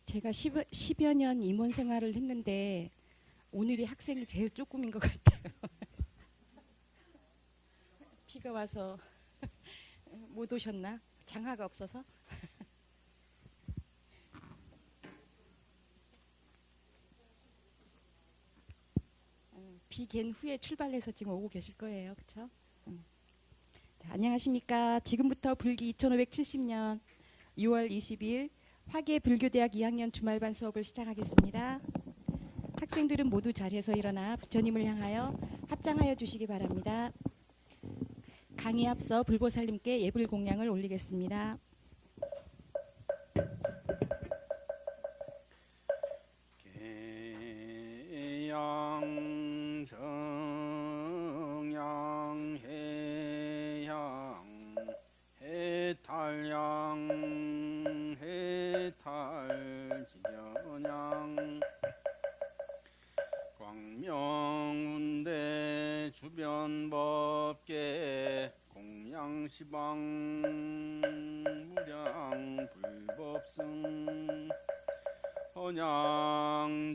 제가 10여 년 임원 생활을 했는데 오늘이 학생이 제일 조금인 것 같아요. 비가 와서 못 오셨나? 장화가 없어서? 비 갠 후에 출발해서 지금 오고 계실 거예요. 그렇죠? 안녕하십니까. 지금부터 불기 2570년 6월 20일 화계 불교대학 2학년 주말반 수업을 시작하겠습니다. 학생들은 모두 자리에서 일어나 부처님을 향하여 합장하여 주시기 바랍니다. 강의 앞서 불보살님께 예불 공양을 올리겠습니다. 계양 정양 해양 해탈양 해탈지연양 광명운대 주변법계 공양시방 무량 불법승 헌양진언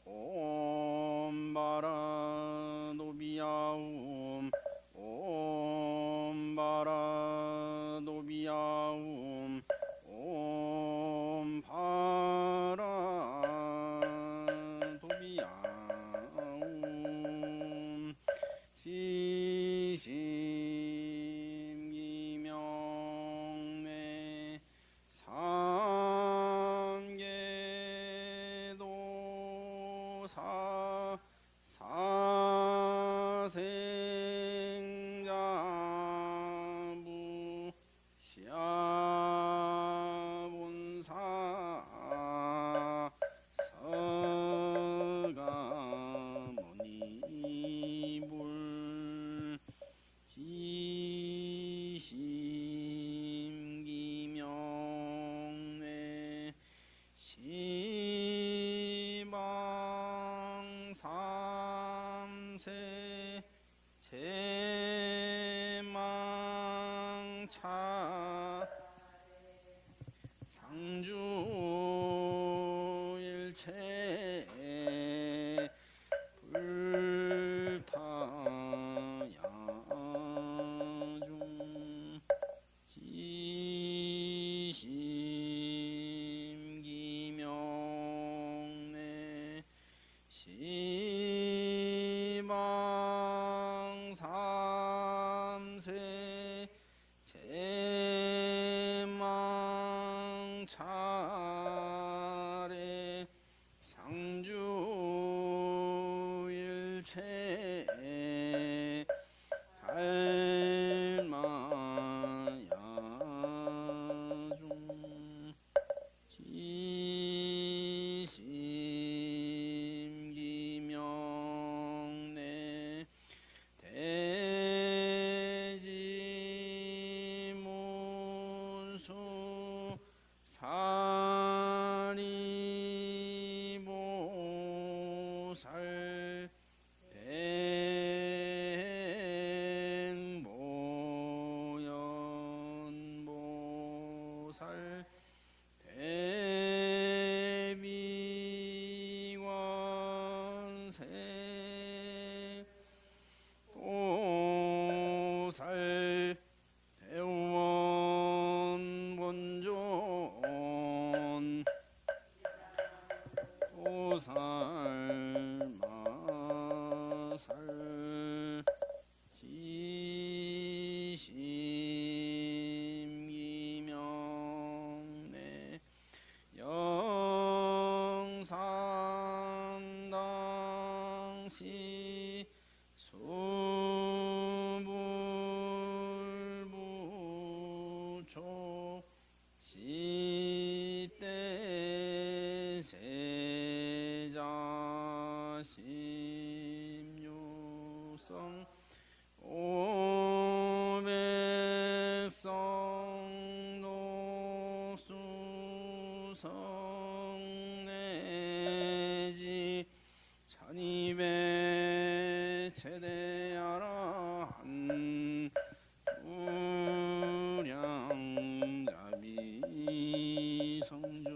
옴바라 노비야움 옴바라 노비야움 옴바라 도비야움 시심기명매 삼계도사 사생자부 시아본사 서가모니불 지심기명매 시방삼세 제망차 상주일체 불타야중 지심기명내 시방삼세 제망차례 상주일체 달마야중 지심기명내 대지문수 사리보살 대보연보살 대비원세 보살 대원본존 보살 마살 지심기명내 영산당시 수불부초 시대 세자 심유성 오백성 녹수성내지 1200 최대아라한 우량자비 성주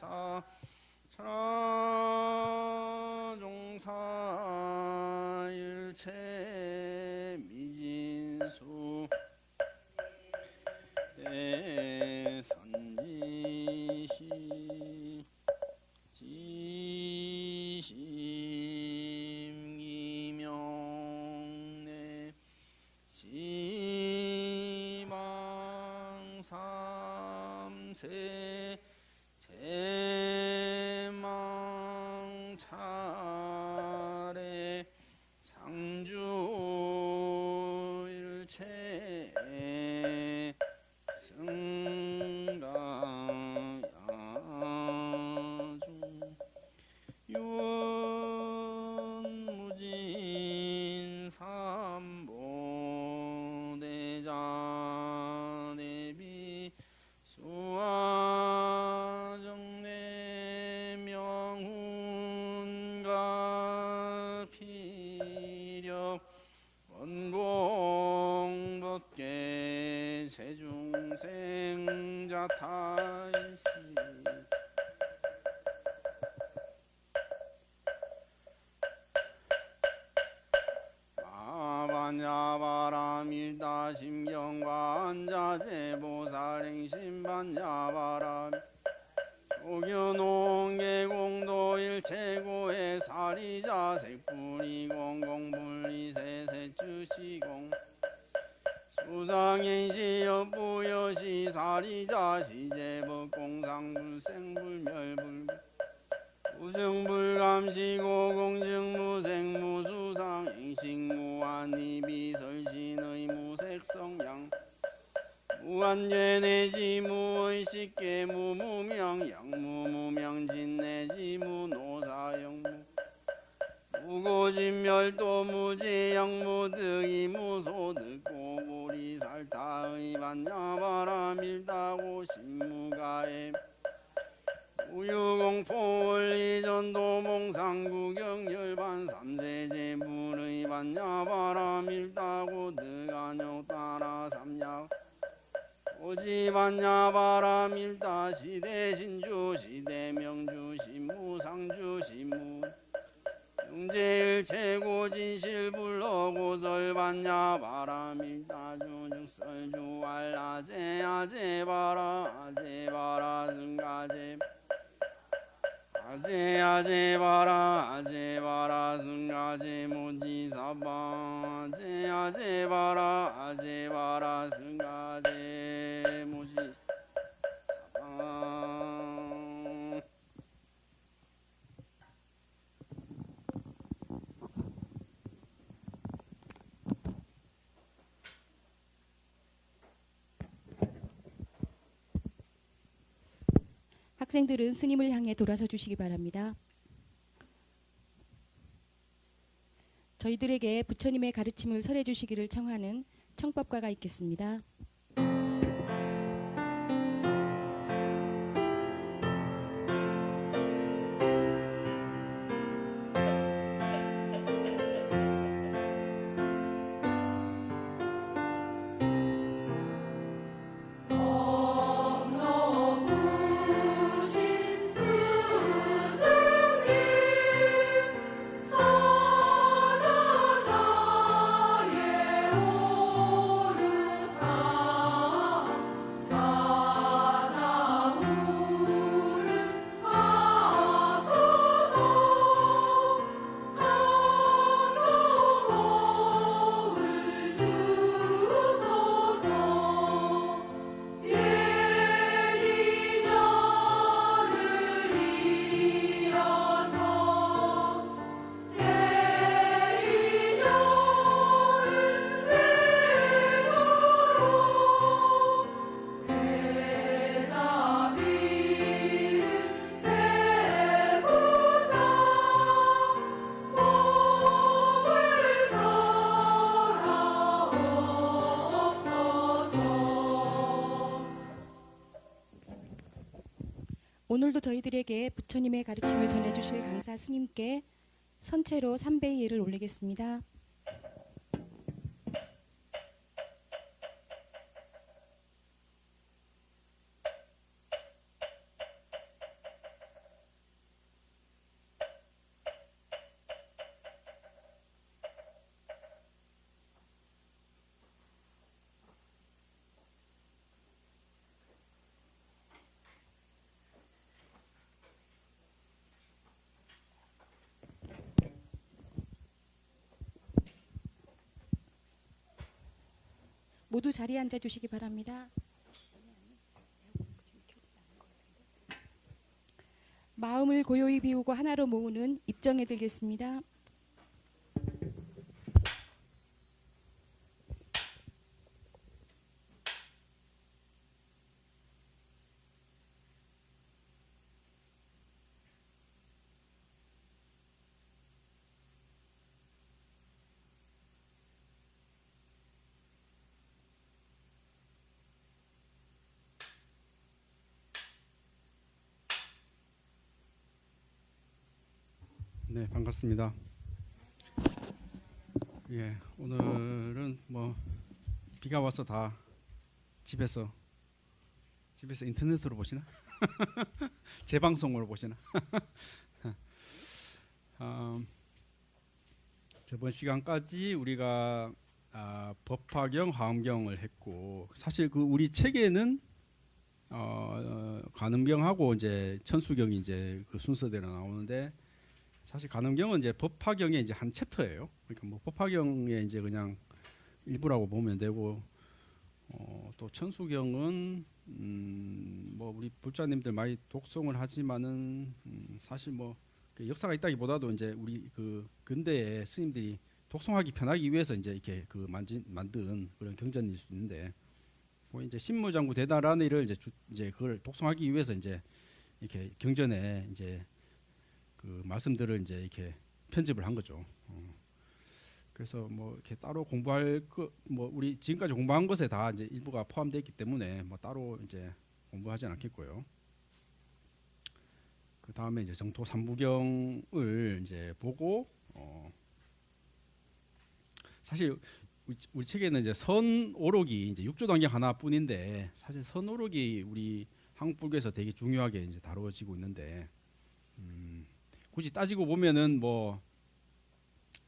사 천하종사 일체 미진수 대선지시 지심이명내 시망삼세 제망차례 상주일체 승가야중 윤무진 삼보대자 대비 수화정내 명훈가 피력 원공법계 세중생자타이시 아반야바람일다 심경관자재보살행심반야바람 조견홍계공도일체고의 사리자 색불이공공불리세세추시공 수상인시여부여시 사리자 시제법공상불생불멸불 무증불감시고공증무생무수상 행식무한이비설신의 무색성양 무한예내지 무의식계 무무명 양무무명 진내지 무노사영무 무고진멸도 무지양무득이 무소득고 보리살타의 반야바라밀다고 신무가에 우유공포원리전도몽상구경열반 삼세제불의 반야바라밀다고 득안욕 따라 삼약 오지반야바라밀다 시대신주 시대명주 신무상주 신무 영제일체고진실불러고설반야바라밀다 주증설주알라제 아제바라 아제바라 승가제 아제아제바라 아제바라 승가제 모지사바 아제아제바라 아제바라 승가제 모지사바. 학생들은 스님을 향해 돌아서 주시기 바랍니다. 저희들에게 부처님의 가르침을 설해 주시기를 청하는 청법가가 있겠습니다. 오늘도 저희들에게 부처님의 가르침을 전해주실 강사 스님께 선체로 삼배의 예를 올리겠습니다. 모두 자리에 앉아 주시기 바랍니다. 마음을 고요히 비우고 하나로 모으는 입정에 들겠습니다. 네, 반갑습니다. 예, 오늘은 뭐 비가 와서 다 집에서 인터넷으로 보시나? 재방송으로 보시나? 저번 시간까지 우리가 법화경, 화엄경을 했고, 사실 그 우리 책에는 관음경하고 이제 천수경이 이제 그 순서대로 나오는데, 사실 관음경은 이제 법화경의 이제 한 챕터예요. 그러니까 뭐 법화경의 이제 그냥 일부라고 보면 되고, 또 천수경은 뭐 우리 불자님들 많이 독송을 하지만은 사실 뭐 그 역사가 있다기보다도 이제 우리 그 근대의 스님들이 독송하기 편하기 위해서 이제 이렇게 그 만든 그런 경전일 수 있는데, 뭐 이제 신무장구 대다란의를 이제 그걸 독송하기 위해서 이제 이렇게 경전에 이제 그 말씀들을 이제 이렇게 편집을 한 거죠. 그래서 뭐 이렇게 따로 공부할 뭐 우리 지금까지 공부한 것에 다 이제 일부가 포함되어 있기 때문에 뭐 따로 이제 공부하지 않겠고요. 그 다음에 이제 정토 삼부경을 이제 보고 사실 우리 책에는 이제 선오록이 이제 육조단경 하나뿐인데, 사실 선오록이 우리 한국 불교에서 되게 중요하게 이제 다루어지고 있는데, 굳이 따지고 보면은 뭐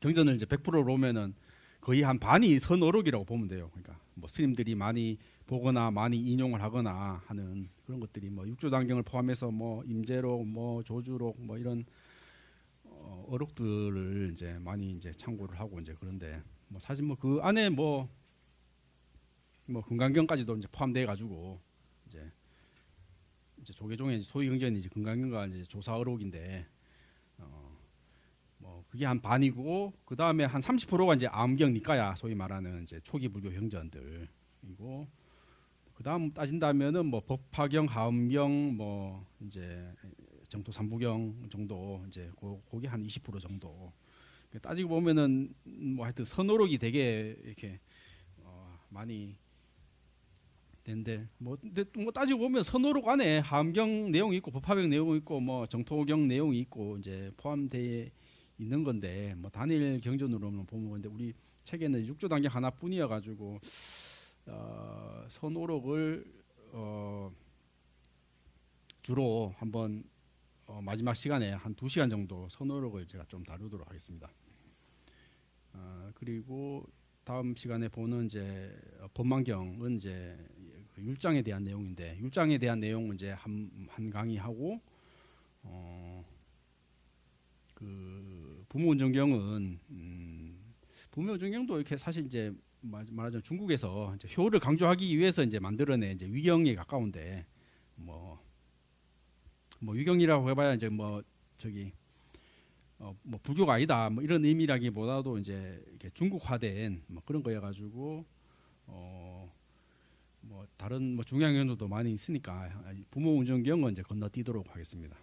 경전을 이제 100%로 보면은 거의 한 반이 선어록이라고 보면 돼요. 그러니까 뭐 스님들이 많이 보거나 많이 인용을 하거나 하는 그런 것들이 뭐 육조단경을 포함해서 뭐 임재록, 뭐 조주록, 뭐 이런 어록들을 이제 많이 이제 참고를 하고 이제 그런데, 뭐 사실 뭐 그 안에 뭐 금강경까지도 이제 포함돼 가지고 이제 조계종의 소위 경전이 이제 금강경과 이제 조사어록인데, 뭐 그게 한 반이고, 그 다음에 한 30%가 이제 암경 니까야, 소위 말하는 이제 초기 불교 경전들이고, 그 다음 따진다면은 뭐 법화경, 하엄경, 뭐 이제 정토 삼부경 정도, 이제 거기 한 20% 정도. 따지고 보면은 뭐 하여튼 선어록이 되게 이렇게 많이 되는데, 뭐 근데 뭐 따지고 보면 선어록 안에 하엄경 내용이 있고 법화경 내용이 있고 뭐 정토경 내용이 있고 이제 포함되어 있는 건데, 뭐 단일 경전으로는 보는 건데, 우리 책에는 육조단경 하나뿐이어 가지고 선오록을 주로 한번 마지막 시간에 한 2시간 정도 선오록을 제가 좀 다루도록 하겠습니다. 그리고 다음 시간에 보는 이제 법망경은 이제 그 율장에 대한 내용인데, 율장에 대한 내용은 이제 한 강의하고, 그 부모운전경은 부모운전경도 이렇게 사실 이제 말하자면 중국에서 이제 효를 강조하기 위해서 이제 만들어낸 이제 위경에 가까운데, 뭐 위경이라고 해봐야 이제 뭐 저기 뭐 불교가 아니다 뭐 이런 의미라기보다도 이제 이렇게 중국화된 뭐 그런 거여 가지고 뭐 다른 뭐 중요한 경우도 많이 있으니까 부모운전경은 이제 건너뛰도록 하겠습니다.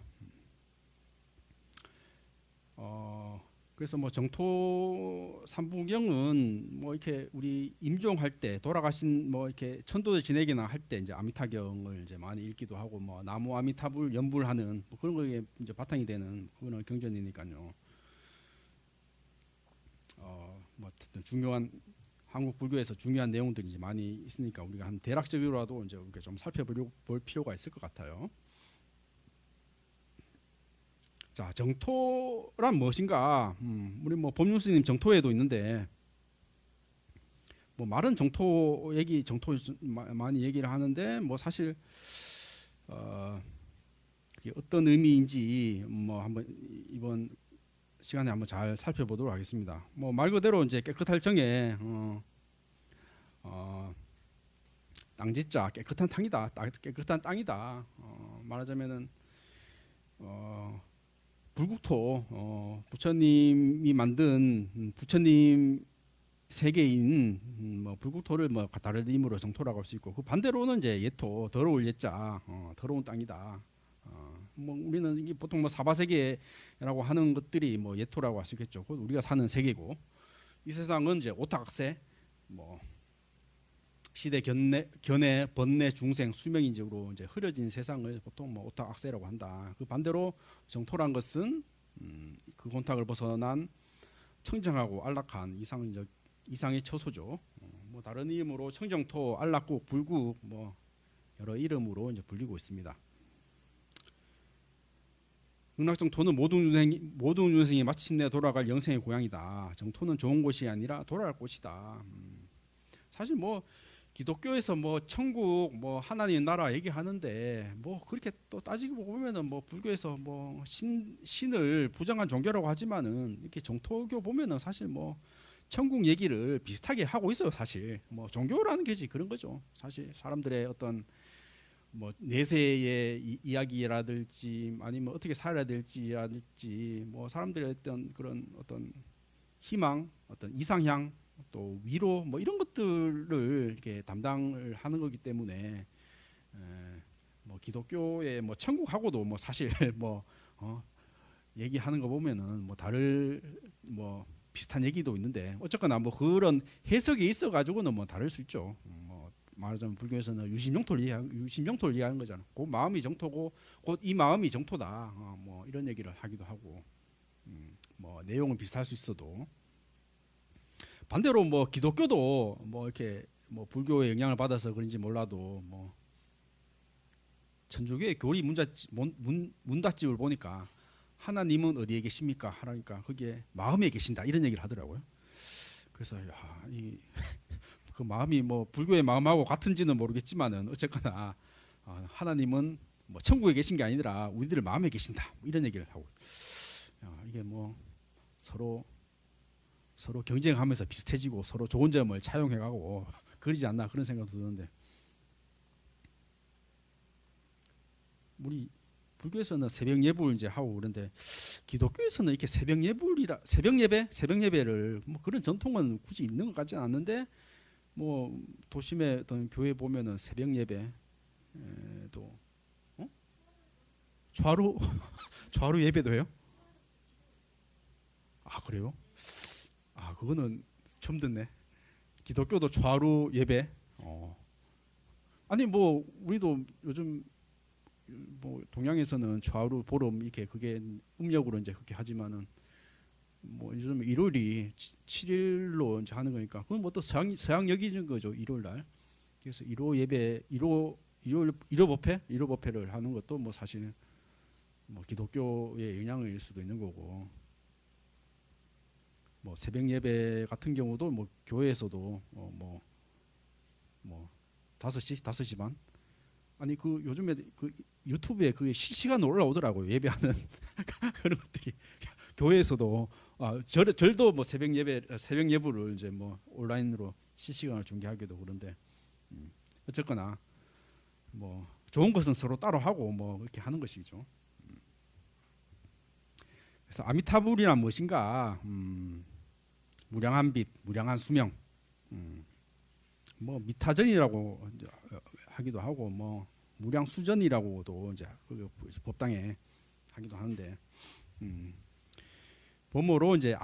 그래서 뭐 정토 삼부경은 뭐 이렇게 우리 임종할 때 돌아가신 뭐 이렇게 천도제 지내기나 할 때 이제 아미타경을 이제 많이 읽기도 하고, 뭐 나무 아미타불 연불하는 뭐 그런 거에 이제 바탕이 되는 그런 경전이니까요. 뭐 어쨌든 중요한 한국 불교에서 중요한 내용들이 이제 많이 있으니까 우리가 한 대략적으로라도 이제 우리가 좀 살펴볼 필요가 있을 것 같아요. 자, 정토란 무엇인가? 우리 뭐 법륜 스님 정토에도 있는데, 뭐 말은 정토 많이 얘기를 하는데, 뭐 사실 그게 어떤 의미인지 뭐 한번 이번 시간에 한번 잘 살펴보도록 하겠습니다. 뭐 말 그대로 이제 깨끗할 정에 땅짓자 깨끗한 땅이다. 깨끗한 땅이다. 말하자면은 불국토 부처님이 만든 부처님 세계인 뭐 불국토를 뭐 다른 이름으로 정토라고 할 수 있고 그 반대로는 이제 예토 더러울 예자 더러운 땅이다. 뭐 우리는 이게 보통 뭐 사바세계라고 하는 것들이 뭐 예토라고 할 수 있겠죠. 그 우리가 사는 세계고 이 세상은 이제 오타각세 뭐 시대 견해 번뇌 중생 수명인적으로 이제 흐려진 세상을 보통 뭐 오타각세라고 한다. 그 반대로 정토란 것은 그 곤탁을 벗어난 청정하고 안락한 이상의 처소죠. 뭐 다른 이름으로 청정토, 안락국, 불국 뭐 여러 이름으로 이제 불리고 있습니다. 극락정토는 모든 중생이 마침내 돌아갈 영생의 고향이다. 정토는 좋은 곳이 아니라 돌아갈 곳이다. 사실 뭐 기독교에서 뭐 천국 뭐 하나님 나라 얘기하는데 뭐 그렇게 또 따지고 보면은 뭐 불교에서 뭐 신을 부정한 종교라고 하지만은 이렇게 정토교 보면은 사실 뭐 천국 얘기를 비슷하게 하고 있어요. 사실 뭐 종교라는 게지 그런 거죠. 사실 사람들의 어떤 뭐 내세의 이야기라든지 아니면 어떻게 살아야 될지라든지 뭐 사람들의 어떤 그런 어떤 희망, 어떤 이상향, 또 위로 뭐 이런 것들을 이렇게 담당을 하는 거기 때문에 뭐 기독교의 뭐 천국하고도 뭐 사실 뭐 얘기하는 거 보면은 뭐 다를 뭐 비슷한 얘기도 있는데 어쨌거나 뭐 그런 해석이 있어 가지고는 뭐 다를 수 있죠. 뭐 말하자면 불교에서는 유심정토를 이해하는 거잖아. 그 마음이 정토고 곧 이 마음이 정토다. 뭐 이런 얘기를 하기도 하고 뭐 내용은 비슷할 수 있어도 반대로 뭐 기독교도 뭐 이렇게 뭐 불교의 영향을 받아서 그런지 몰라도 뭐 천주교의 교리 문답집을 보니까 하나님은 어디에 계십니까? 하니까 거기에 마음에 계신다 이런 얘기를 하더라고요. 그래서 그 마음이 뭐 불교의 마음하고 같은지는 모르겠지만은 어쨌거나 하나님은 뭐 천국에 계신 게 아니라 우리들 마음에 계신다 뭐 이런 얘기를 하고 이게 뭐 서로 경쟁하면서 비슷해지고 서로 좋은 점을 차용해가고 그러지 않나 그런 생각도 드는데 우리 불교에서는 새벽 예불 이제 하고 그런데 기독교에서는 이렇게 새벽 예배를 뭐 그런 전통은 굳이 있는 것 같지는 않는데 뭐 도심의 어떤 교회 보면은 새벽 예배도 좌루 예배도 해요? 아 그래요? 아 그거는 처음 듣네. 기독교도 좌루 예배. 아니 뭐 우리도 요즘 뭐 동양에서는 좌루 보름 이렇게 그게 음력으로 이제 그렇게 하지만은 뭐 요즘 일요일이 7일로 이제 하는 거니까 그건 뭐 또 서양 여기는 거죠 일요일 날. 그래서 일요 법회를 하는 것도 뭐 사실은 뭐 기독교의 영향일 수도 있는 거고. 뭐 새벽 예배 같은 경우도 뭐 교회에서도 뭐 5시 반 아니 그 요즘에 그 유튜브에 그게 실시간으로 올라오더라고요. 예배하는 그런 것들이 교회에서도 절도 뭐 새벽 예불을 이제 뭐 온라인으로 실시간으로 중계하기도 그런데 어쨌거나 뭐 좋은 것은 서로 따로 하고 뭐 그렇게 하는 것이죠. 그래서 아미타불이란 무엇인가? 무량한 빛, 무량한 수명, 뭐 미타전이라고 하기도 하고 뭐 무량수전이라고도 이제 법당에 하기도 하는데 범어로 이제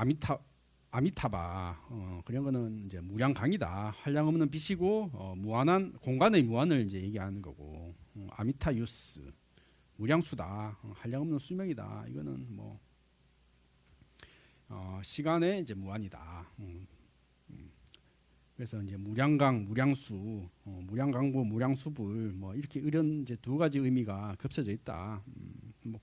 아미타바 그런 거는 이제 무량강이다, 한량없는 빛이고 무한한 공간의 무한을 이제 얘기하는 거고 아미타유스 무량수다, 한량없는 수명이다. 이거는 뭐 시간의 이제 무한이다. 그래서 이제 무량강, 무량수, 무량강부, 무량수불 뭐 이렇게 이런 이제 두 가지 의미가 겹쳐져 있다. 뭐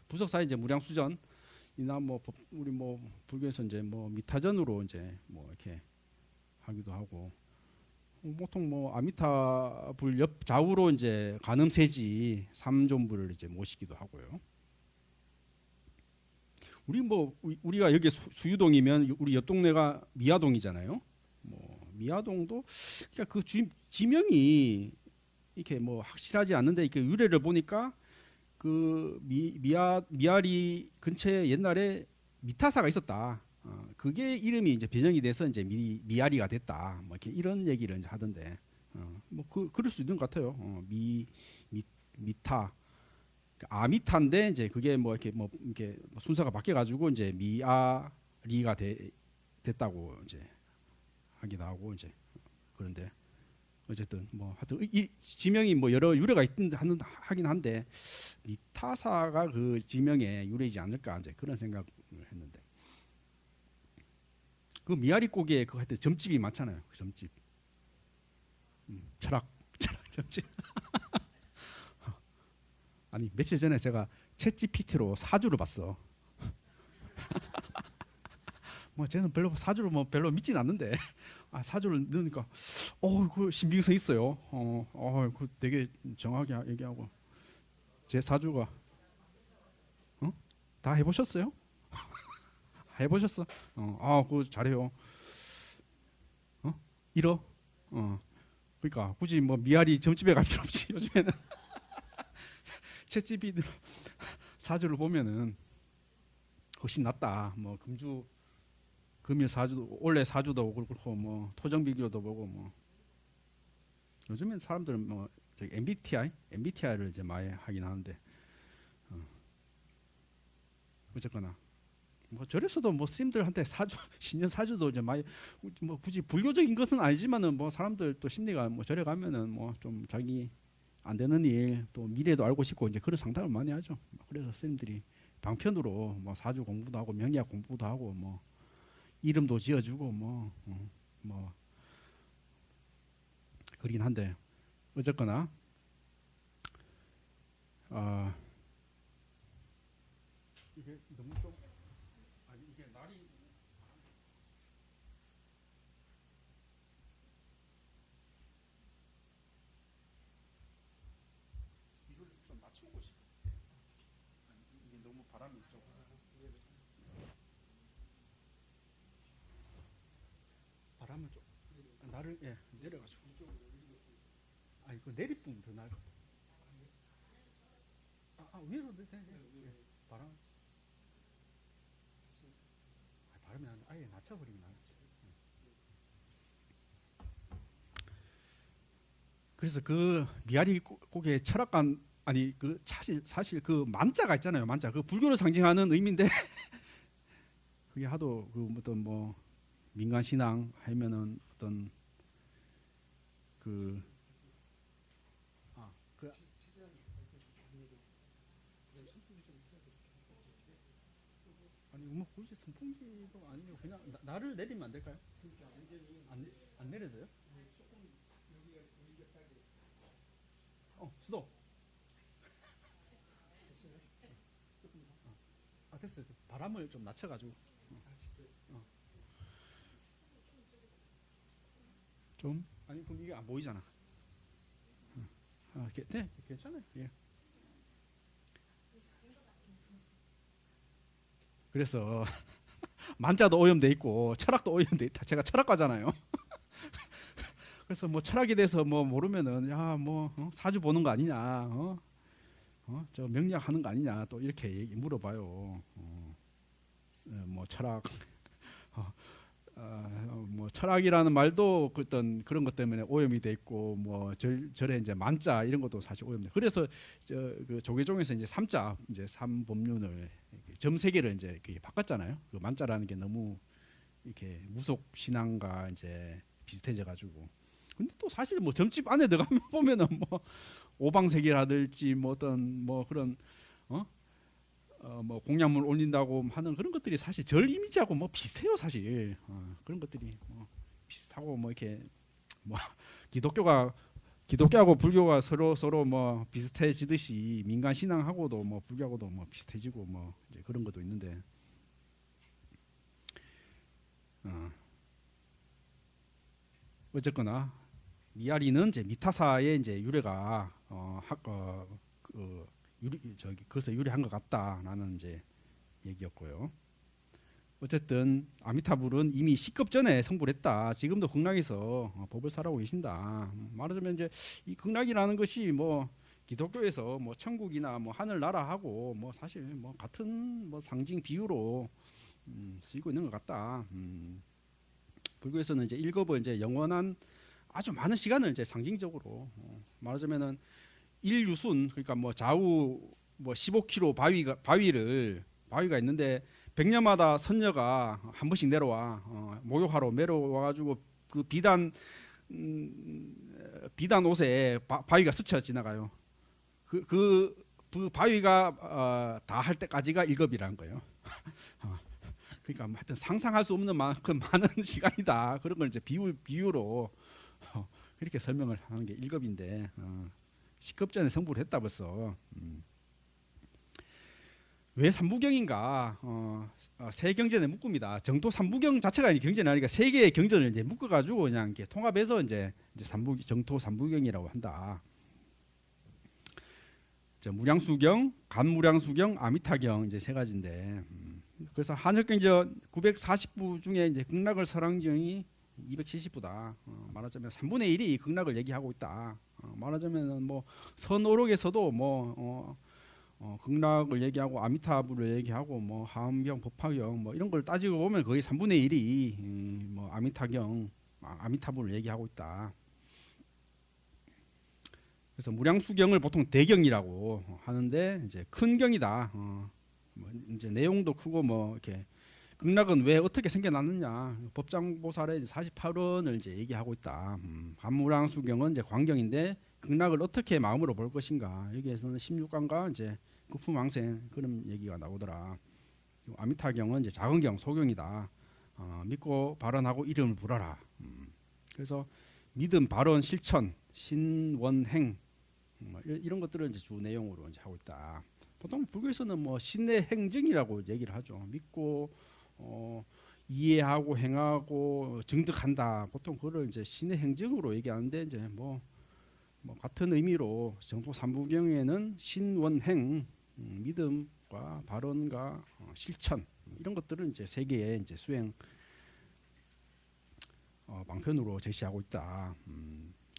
부석사 이제 무량수전이나 뭐 우리 뭐 불교에서 이제 뭐 미타전으로 이제 뭐 이렇게 하기도 하고 보통 뭐 아미타불 옆 좌우로 이제 간음세지 삼존불을 이제 모시기도 하고요. 우리가 여기 수유동이면 우리 옆 동네가 미아동이잖아요. 뭐 미아동도 그러니까 그 지명이 이렇게 뭐 확실하지 않는데 이렇게 유래를 보니까 그 미아리 근처에 옛날에 미타사가 있었다. 그게 이름이 이제 변형이 돼서 이제 미아리가 됐다. 뭐 이렇게 이런 얘기를 이제 하던데, 뭐 그럴 수 있는 것 같아요. 미타, 아미타인데 이제 그게 뭐 이렇게 순서가 바뀌어가지고 이제 미아리가 됐다고 이제 하기도 하고 이제 그런데 어쨌든 뭐 하여튼 이 지명이 뭐 여러 유래가 하긴 한데 미타사가 그 지명의 유래이지 않을까 이제 그런 생각을 했는데 그 미아리 고기에 그 하여튼 점집이 많잖아요. 그 점집 철학 점집 아니 며칠 전에 제가 챗GPT로 사주를 봤어. 뭐 저는 별로 사주를 뭐 별로 믿진 않는데 사주를 넣으니까 그 신빙성 있어요. 그 되게 정확하게 얘기하고 제 사주가 다 해보셨어요? 해보셨어? 그거 잘해요. 이러 그러니까 굳이 뭐 미아리 점집에 갈 필요 없이 요즘에는 챗GPT 사주를 보면은 훨씬 낫다. 뭐 금일 사주도 원래 사주도 그렇고 뭐 토정 비교도 보고 뭐 요즘엔 사람들 뭐 저기 MBTI를 이제 많이 하긴 하는데 어쨌거나 뭐 절에서도 뭐 스님들한테 사주 신년 사주도 이제 많이 뭐 굳이 불교적인 것은 아니지만은 뭐 사람들 또 심리가 뭐 절에 가면은 뭐 좀 자기 안 되는 일 또 미래도 알고 싶고 이제 그런 상담을 많이 하죠. 그래서 스님들이 방편으로 뭐 사주 공부도 하고 명리학 공부도 하고 뭐 이름도 지어주고 뭐 그러긴 한데 어쨌거나 이게 너무 좀 이게 날이 이걸 좀 낮추고 싶어. 이게 너무 바람이 좀 바람을 좀 나를 내려가지고 이거 내리뿐 더 나을 것 같아. 위로 바람 바람이 아예 낮춰버리면 나겠지. 그래서 그 미아리 고개 철학관 아니 그 사실 그 만자가 있잖아요. 만자 그 불교를 상징하는 의미인데 그게 하도 그 어떤 뭐 민간 신앙 하면은 어떤 아니 뭐 굳이 선풍기도 아니면 그냥 나를 내리면 안 될까요? 안 내려져요? 수도. 됐어요. 바람을 좀 낮춰가지고. 좀 아니 그럼 이게 안 보이잖아. 네, 괜찮아요. 예. 그래서 만자도 오염돼 있고 철학도 오염돼 있다. 제가 철학과잖아요. 그래서 뭐 철학에 대해서 뭐 모르면은 사주 보는 거 아니냐, 저 명리학 하는 거 아니냐 또 이렇게 물어봐요. 뭐 철학, 뭐 철학이라는 말도 어떤 그런 것 때문에 오염이 돼 있고 뭐 절에 이제 만자 이런 것도 사실 오염돼. 그래서 그 조계종에서 이제 삼자 이제 삼법륜을 점 세 개를 이제 바꿨잖아요. 그 만자라는 게 너무 이렇게 무속 신앙과 이제 비슷해져 가지고. 근데 또 사실 뭐 점집 안에 들어가면 보면은 뭐 오방색이라든지 뭐 어떤 뭐 그런 뭐 공약물 올린다고 하는 그런 것들이 사실 절 이미지하고 뭐 비슷해요 사실. 그런 것들이 뭐 비슷하고 뭐 이렇게 뭐 기독교하고 불교가 서로 뭐 비슷해지듯이 민간 신앙하고도 뭐 불교하고도 뭐 비슷해지고 뭐 이제 그런 것도 있는데 어쨌거나 미아리는 이제 미타사의 이제 유래가 그것을 유래한 것 같다라는 이제 얘기였고요. 어쨌든 아미타불은 이미 C급 전에 성불했다. 지금도 극락에서 법을 살아오고 계신다. 말하자면 이제 이 극락이라는 것이 뭐 기독교에서 뭐 천국이나 뭐 하늘나라하고 뭐 사실 뭐 같은 뭐 상징 비유로 쓰이고 있는 것 같다. 불교에서는 이제 1급은 이제 영원한 아주 많은 시간을 이제 상징적으로 말하자면은 일유순 그러니까 뭐 좌우 뭐 15km 바위가 있는데 100년마다 선녀가 한 번씩 내려와 목욕하러 내려와가지고 그 비단 옷에 바위가 스쳐 지나가요. 그 바위가 다 할 때까지가 1급이라는 거예요. 그러니까 뭐 하여튼 상상할 수 없는 만큼 많은 시간이다. 그런 걸 이제 비유로 그렇게 설명을 하는 게 1급인데 10급 전에 성불을 했다 벌써. 왜 삼부경인가? 세 경전에 묶습니다. 정토 삼부경 자체가 경전이 아니니까 세 개의 경전을 이제 묶어가지고 그냥 이렇게 통합해서 이제 정토 삼부경이라고 한다. 무량수경, 간무량수경, 아미타경 이제 세 가지인데 그래서 한적경전 940부 중에 이제 극락을 설한 경이 270부다. 말하자면 3분의 1이 극락을 얘기하고 있다. 말하자면 뭐 선오록에서도 뭐 극락을 얘기하고 아미타불을 얘기하고 뭐 하엄경, 법화경 뭐 이런 걸 따지고 보면 거의 3분의 1이 뭐 아미타불을 얘기하고 있다. 그래서 무량수경을 보통 대경이라고 하는데 이제 큰 경이다. 뭐 이제 내용도 크고 뭐 이렇게 극락은 왜 어떻게 생겨났느냐 법장보살의 48원을 이제 얘기하고 있다. 간무량수경은 이제 광경인데 극락을 어떻게 마음으로 볼 것인가 여기에서는 16강과 이제 극품왕생 그런 얘기가 나오더라. 아미타경은 이제 작은 경 소경이다. 믿고 발언하고 이름을 부르라. 그래서 믿음, 발언, 실천, 신원행 뭐 이런 것들을 이제 주 내용으로 이제 하고 있다. 보통 불교에서는 뭐 신의 행정이라고 얘기를 하죠. 믿고 이해하고 행하고 증득한다. 보통 그걸 이제 신의 행정으로 얘기하는데 이제 뭐 같은 의미로 정토 삼부경에는 신원행 믿음과 발언과 실천 이런 것들은 이제 세 개의 이제 수행 방편으로 제시하고 있다.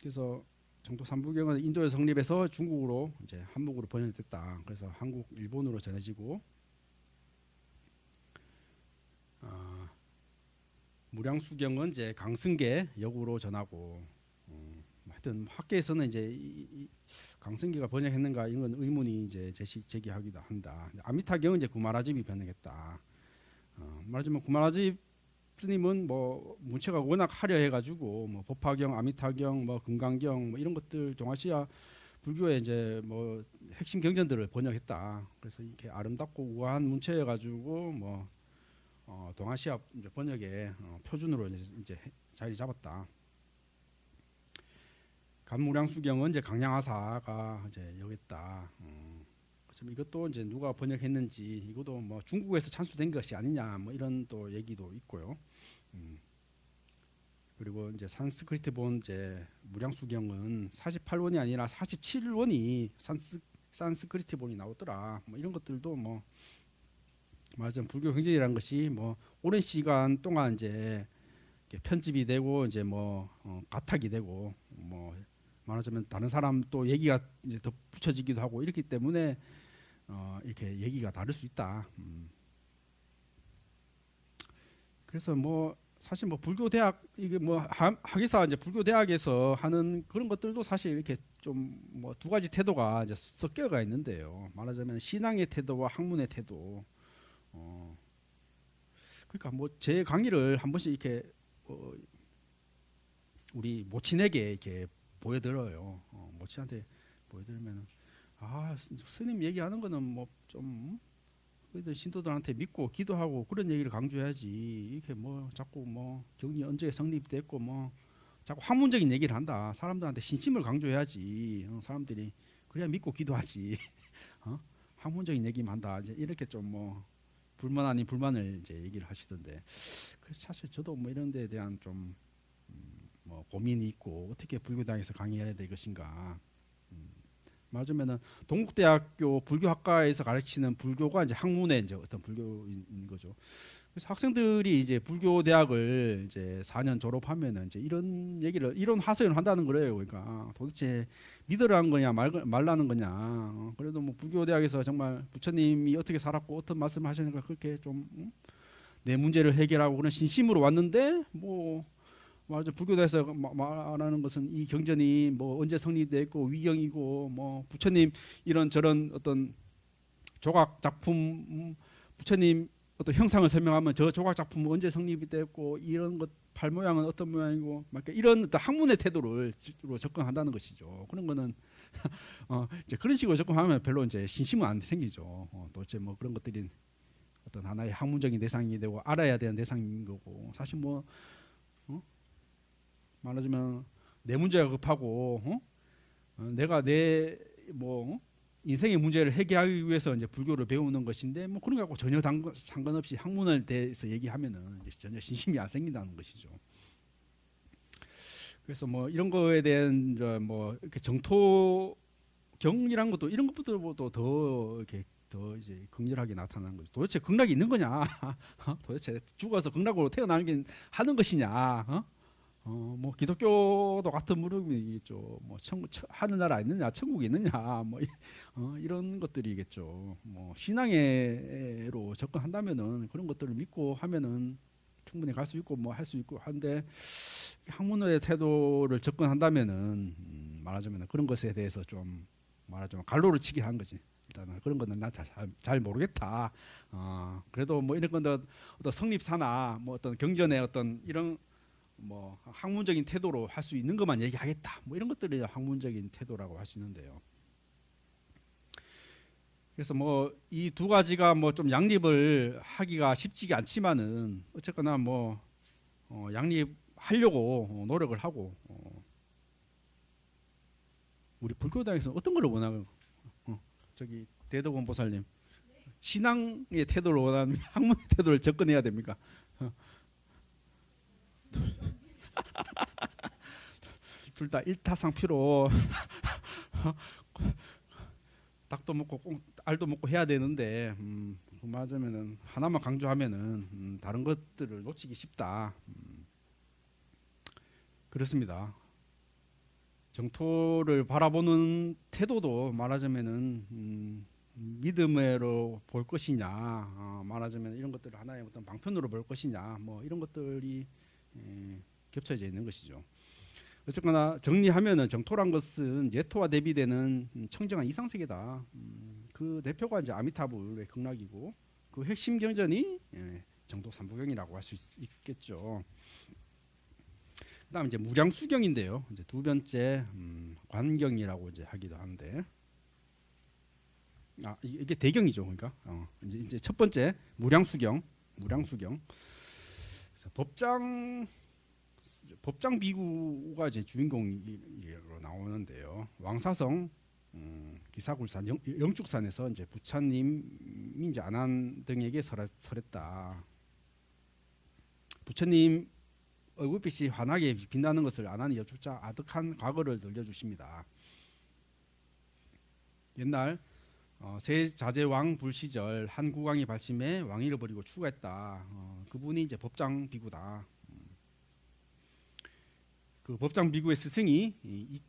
그래서 정토 삼부경은 인도에서 성립해서 중국으로 이제 한국으로 번역됐다. 그래서 한국, 일본으로 전해지고 무량수경은 이제 강승계 역으로 전하고 하여튼 학계에서는 이제 이 강승기가 번역했는가 이건 의문이 이제 제기하기도 한다. 아미타경은 이제 구마라집이 번역했다. 말하자면 구마라집 스님은 뭐 문체가 워낙 화려해가지고 뭐 법화경, 아미타경, 뭐 금강경 뭐 이런 것들 동아시아 불교의 이제 뭐 핵심 경전들을 번역했다. 그래서 이렇게 아름답고 우아한 문체여가지고 뭐 동아시아 이제 번역의 표준으로 이제 자리 잡았다. 간무량수경은 이제 강량하사가 이제 여겼다. 이것도 이제 누가 번역했는지 이것도 뭐 중국에서 찬수된 것이 아니냐 뭐 이런 또 얘기도 있고요. 그리고 이제 산스크리트본 이제 무량수경은 48원이 아니라 47원이 산스크리트본이 나오더라. 뭐 이런 것들도 뭐 말하자면 불교 경전이라는 것이 뭐 오랜 시간 동안 이제 편집이 되고 이제 뭐 가탁이 되고 뭐 말하자면 다른 사람 또 얘기가 이제 더 붙여지기도 하고 이렇기 때문에 이렇게 얘기가 다를 수 있다. 그래서 뭐 사실 뭐 불교 대학 이게 뭐 학예사 이제 불교 대학에서 하는 그런 것들도 사실 이렇게 좀 뭐 두 가지 태도가 이제 섞여가 있는데요. 말하자면 신앙의 태도와 학문의 태도. 그러니까 뭐 제 강의를 한 번씩 이렇게 우리 모친에게 이렇게 보여드려요. 모친한테 보여드리면 스님 얘기하는 거는 뭐 좀 신도들한테 믿고 기도하고 그런 얘기를 강조해야지. 이렇게 뭐 자꾸 뭐 경이 언제 성립됐고 뭐 자꾸 학문적인 얘기를 한다. 사람들한테 신심을 강조해야지. 사람들이 그래야 믿고 기도하지. 학문적인 얘기만 한다. 이제 이렇게 좀 뭐 불만 아닌 불만을 이제 얘기를 하시던데. 그래서 사실 저도 뭐 이런 데에 대한 좀 뭐 고민이 있고 어떻게 불교당에서 강의해야 될 것인가. 말하자면은 동국대학교 불교학과에서 가르치는 불교가 이제 학문의 이제 어떤 불교인 거죠. 그래서 학생들이 이제 불교 대학을 이제 4년 졸업하면은 이제 이런 얘기를 이런 하소연을 한다는 거예요. 그러니까 도대체 믿으라는 거냐 말라는 거냐. 그래도 뭐 불교 대학에서 정말 부처님이 어떻게 살았고 어떤 말씀을 하시는가 그렇게 좀 내 문제를 해결하고 그런 진심으로 왔는데 뭐 말하자 불교대에서 말하는 것은 이 경전이 뭐 언제 성립됐고 위경이고 뭐 부처님 이런 저런 어떤 조각 작품 부처님 어떤 형상을 설명하면 저 조각 작품은 언제 성립이 됐고 이런 것 발 모양은 어떤 모양이고 막 이런 어떤 학문의 태도로 접근한다는 것이죠. 그런 거는 이제 그런 식으로 접근하면 별로 이제 신심은 안 생기죠. 도대체 뭐 그런 것들이 어떤 하나의 학문적인 대상이 되고 알아야 되는 대상인 거고 사실 뭐 말하자면 내 문제가 급하고 내가 내 뭐 인생의 문제를 해결하기 위해서 이제 불교를 배우는 것인데 뭐 그런 거하고 전혀 상관없이 학문에 대해서 얘기하면은 전혀 신심이 안 생긴다는 것이죠. 그래서 뭐 이런 거에 대한 뭐 이렇게 정토경이란 것도 이런 것보다도 더 이렇게 더 이제 극렬하게 나타나는 거죠. 도대체 극락이 있는 거냐? 도대체 죽어서 극락으로 태어나는 게 하는 것이냐? 뭐 기독교도 같은 물음이겠죠. 뭐 하늘나라 있느냐, 천국이 있느냐, 뭐 이런 것들이겠죠. 뭐 신앙으로 접근한다면은 그런 것들을 믿고 하면은 충분히 갈 수 있고 뭐 할 수 있고 한데 학문의 태도를 접근한다면은 말하자면 그런 것에 대해서 좀 말하자면 갈로를 치게 한 거지. 일단은 그런 거는 난 잘 모르겠다. 그래도 뭐 이런 건데 어떤 성립사나 뭐 어떤 경전의 어떤 이런 뭐 학문적인 태도로 할 수 있는 것만 얘기하겠다. 뭐 이런 것들이 학문적인 태도라고 할 수 있는데요. 그래서 뭐 이 두 가지가 뭐 좀 양립을 하기가 쉽지가 않지만은 어쨌거나 뭐 양립하려고 노력을 하고 우리 불교당에서 어떤 걸 원하는 저기 대덕원 보살님 신앙의 태도를 원하는 학문의 태도를 접근해야 됩니까? 둘 다 일타상피로 닭도 먹고 알도 먹고 해야 되는데 맞으면은 하나만 강조하면은 다른 것들을 놓치기 쉽다. 그렇습니다. 정토를 바라보는 태도도 말하자면은 믿음으로 볼 것이냐, 말하자면 이런 것들을 하나의 어떤 방편으로 볼 것이냐, 뭐 이런 것들이 겹쳐져 있는 것이죠. 어쨌거나 정리하면은 정토란 것은 예토와 대비되는 청정한 이상세계다. 그 대표가 이제 아미타불의 극락이고 그 핵심 경전이 정토 삼부경이라고 할 수 있겠죠. 그다음 이제 무량수경인데요. 이제 두 번째 관경이라고 이제 하기도 하는데, 이게 대경이죠. 그러니까 이제 첫 번째 무량수경. 그래서 법장 비구가 이제 주인공으로 나오는데요. 왕사성 기사굴산 영축산에서 이제 부처님이 이제 안한 등에게 설했다. 부처님 얼굴빛이 환하게 빛나는 것을 안한이 여쭙자 아득한 과거를 들려주십니다. 옛날 세자재왕 불시절 한 국왕이 발심해 왕위를 버리고 추가했다. 그분이 이제 법장 비구다. 그 법장 비구의 스승이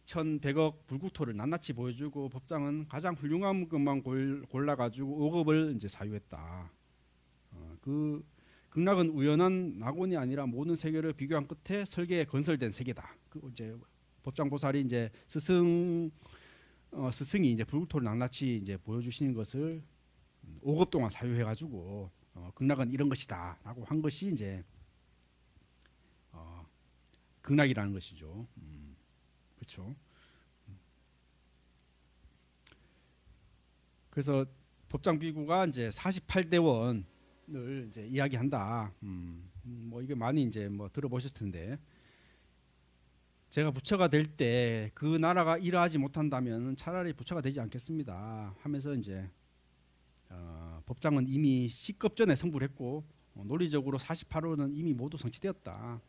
2,100억 불국토를 낱낱이 보여주고 법장은 가장 훌륭한 것만 골라가지고 5급을 이제 사유했다. 그 극락은 우연한 낙원이 아니라 모든 세계를 비교한 끝에 설계에 건설된 세계다. 그 이제 법장 보살이 이제 스승이 이제 불국토를 낱낱이 이제 보여주시는 것을 5급 동안 사유해가지고 극락은 이런 것이다라고 한 것이 이제 극락이라는 것이죠. 그렇죠. 그래서 법장 비구가 이제 48대원을 이제 이야기한다. 뭐 이게 많이 이제 뭐 들어보셨을 텐데, 제가 부처가 될 때 그 나라가 이러하지 못한다면 차라리 부처가 되지 않겠습니다. 하면서 이제 법장은 이미 C급 전에 성불을 했고 논리적으로 48호는 이미 모두 성취되었다.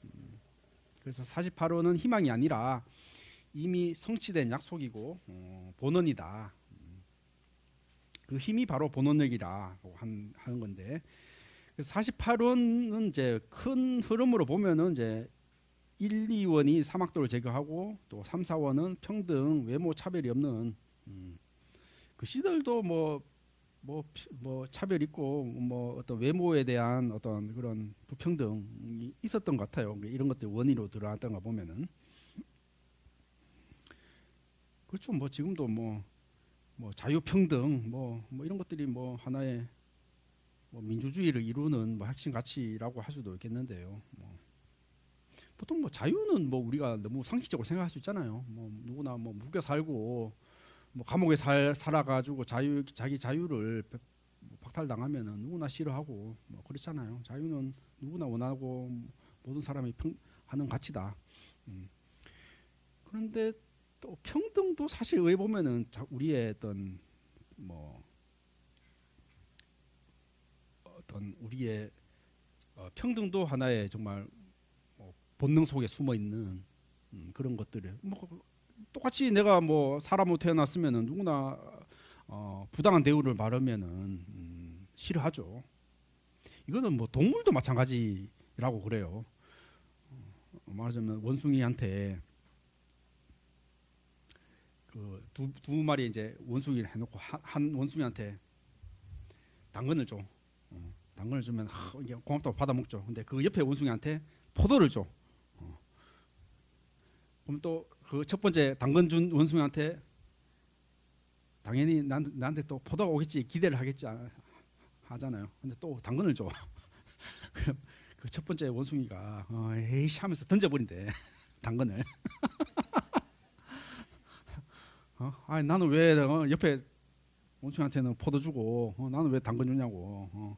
그래서 48호는 희망이 아니라 이미 성취된 약속이고 본원이다. 그 힘이 바로 본원력이라고 하는 건데, 48원은 이제 큰 흐름으로 보면은 이제 1, 2원이 사막도를 제거하고 또 3, 4원은 평등, 외모 차별이 없는 그 시들도 뭐 차별 있고 뭐 어떤 외모에 대한 어떤 그런 불평등이 있었던 것 같아요. 이런 것들 원인으로 드러났던가 보면은 그렇죠. 뭐 지금도 뭐 자유평등 뭐 이런 것들이 뭐 하나의 뭐 민주주의를 이루는 뭐 핵심 가치라고 할 수도 있겠는데요. 보통 뭐 자유는 뭐 우리가 너무 상식적으로 생각할 수 있잖아요. 뭐 누구나 뭐 묶여 살고 뭐 감옥에 살아가지고 자기 자유를 박탈당하면은 누구나 싫어하고 뭐 그렇잖아요. 자유는 누구나 원하고 모든 사람이 하는 가치다. 그런데 또 평등도 사실 의해 보면은 우리의 어떤 우리의 평등도 하나의 정말 본능 속에 숨어 있는 그런 것들을 뭐 똑같이 내가 뭐 사람으로 태어났으면은 누구나 부당한 대우를 받으면은 싫어하죠. 이거는 뭐 동물도 마찬가지라고 그래요. 말하자면 원숭이한테 그 두 마리 이제 원숭이를 해놓고 한 원숭이한테 당근을 줘. 당근을 주면 이게 고맙다고 받아 먹죠. 근데 그 옆에 원숭이한테 포도를 줘. 그럼 또 그 첫 번째 당근 준 원숭이한테 당연히 나한테 또 포도가 오겠지 기대를 하겠지 하잖아요. 근데 또 당근을 줘. 그럼 그 첫 번째 원숭이가 에이씨 하면서 던져버린대 당근을. 아니 나는 왜 옆에 원숭이한테는 포도 주고 나는 왜 당근 주냐고.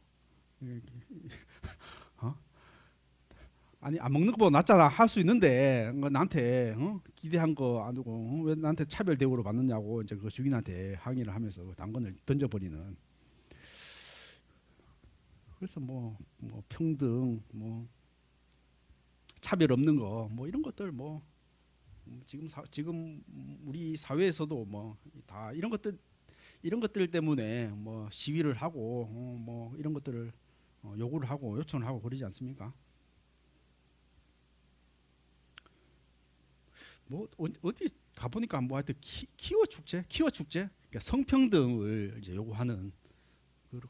아니 안 먹는 것보다 낫잖아 할 수 있는데 나한테 기대한 거 안 두고 왜 나한테 차별 대우를 받느냐고 이제 그 주인한테 항의를 하면서 그 당근을 던져버리는. 그래서 뭐 평등 뭐 차별 없는 거 뭐 이런 것들 뭐 지금 우리 사회에서도 뭐 다 이런 것들 때문에 뭐 시위를 하고 뭐 이런 것들을 요구를 하고 요청을 하고 그러지 않습니까? 뭐 어디 가보니까 뭐 하여튼 키워 축제 그러니까 성평등을 이제 요구하는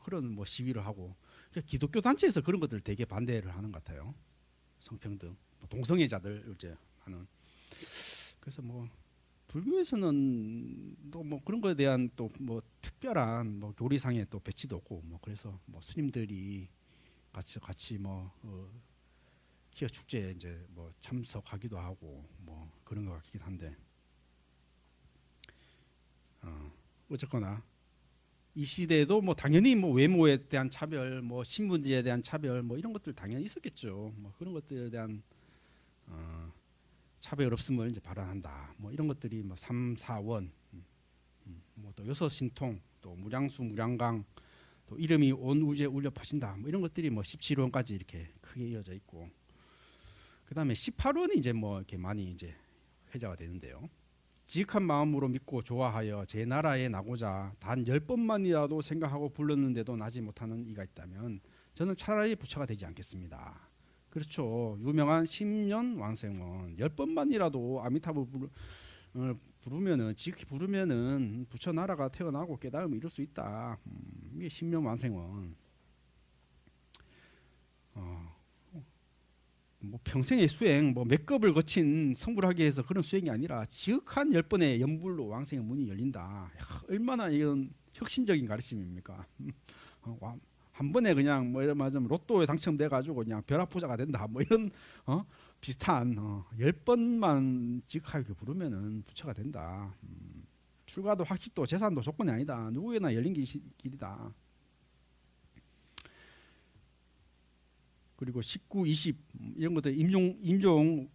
그런 뭐 시위를 하고 그러니까 기독교 단체에서 그런 것들 되게 반대를 하는 것 같아요. 성평등 뭐 동성애자들 이제 하는. 그래서 뭐 불교에서는 또 뭐 그런 거에 대한 또 뭐 특별한 뭐 교리상의 또 배치도 없고 뭐 그래서 뭐 스님들이 같이 뭐 키어 축제에 이제 뭐 참석하기도 하고 뭐 그런 것 같긴 한데 어쨌거나 이 시대에도 뭐 당연히 뭐 외모에 대한 차별, 뭐 신분지에 대한 차별, 뭐 이런 것들 당연히 있었겠죠. 뭐 그런 것들에 대한 차별 없음을 이제 발언한다. 뭐 이런 것들이 뭐 3, 4원, 뭐 또 여섯 신통, 또 무량수, 무량강, 또 이름이 온 우주에 울려 퍼진다. 뭐 이런 것들이 뭐 17원까지 이렇게 크게 이어져 있고. 그다음에 18원이 이제 뭐 이렇게 많이 이제 회자가 되는데요. 지극한 마음으로 믿고 좋아하여 제 나라에 나고자 단 10번만이라도 생각하고 불렀는데도 나지 못하는 이가 있다면 저는 차라리 부처가 되지 않겠습니다. 그렇죠. 유명한 10년 왕생원 10번만이라도 아미타불 부르면은 지극히 부르면은 부처 나라가 태어나고 깨달음을 이룰 수 있다. 이게 10년 왕생원. 뭐 평생의 수행, 뭐 몇 급을 거친 성불하기 위해서 그런 수행이 아니라 지극한 10번의 연불로 왕생의 문이 열린다. 얼마나 이런 혁신적인 가르침입니까? 한 번에 그냥 뭐 이런 말하자면 로또에 당첨돼 가지고 그냥 벼락부자가 된다. 뭐 이런 비슷한 10번만 지극하게 부르면은 부처가 된다. 출가도 학식도 재산도 조건이 아니다. 누구에나 열린 길이다. 그리고 19, 20 이런 것들 임종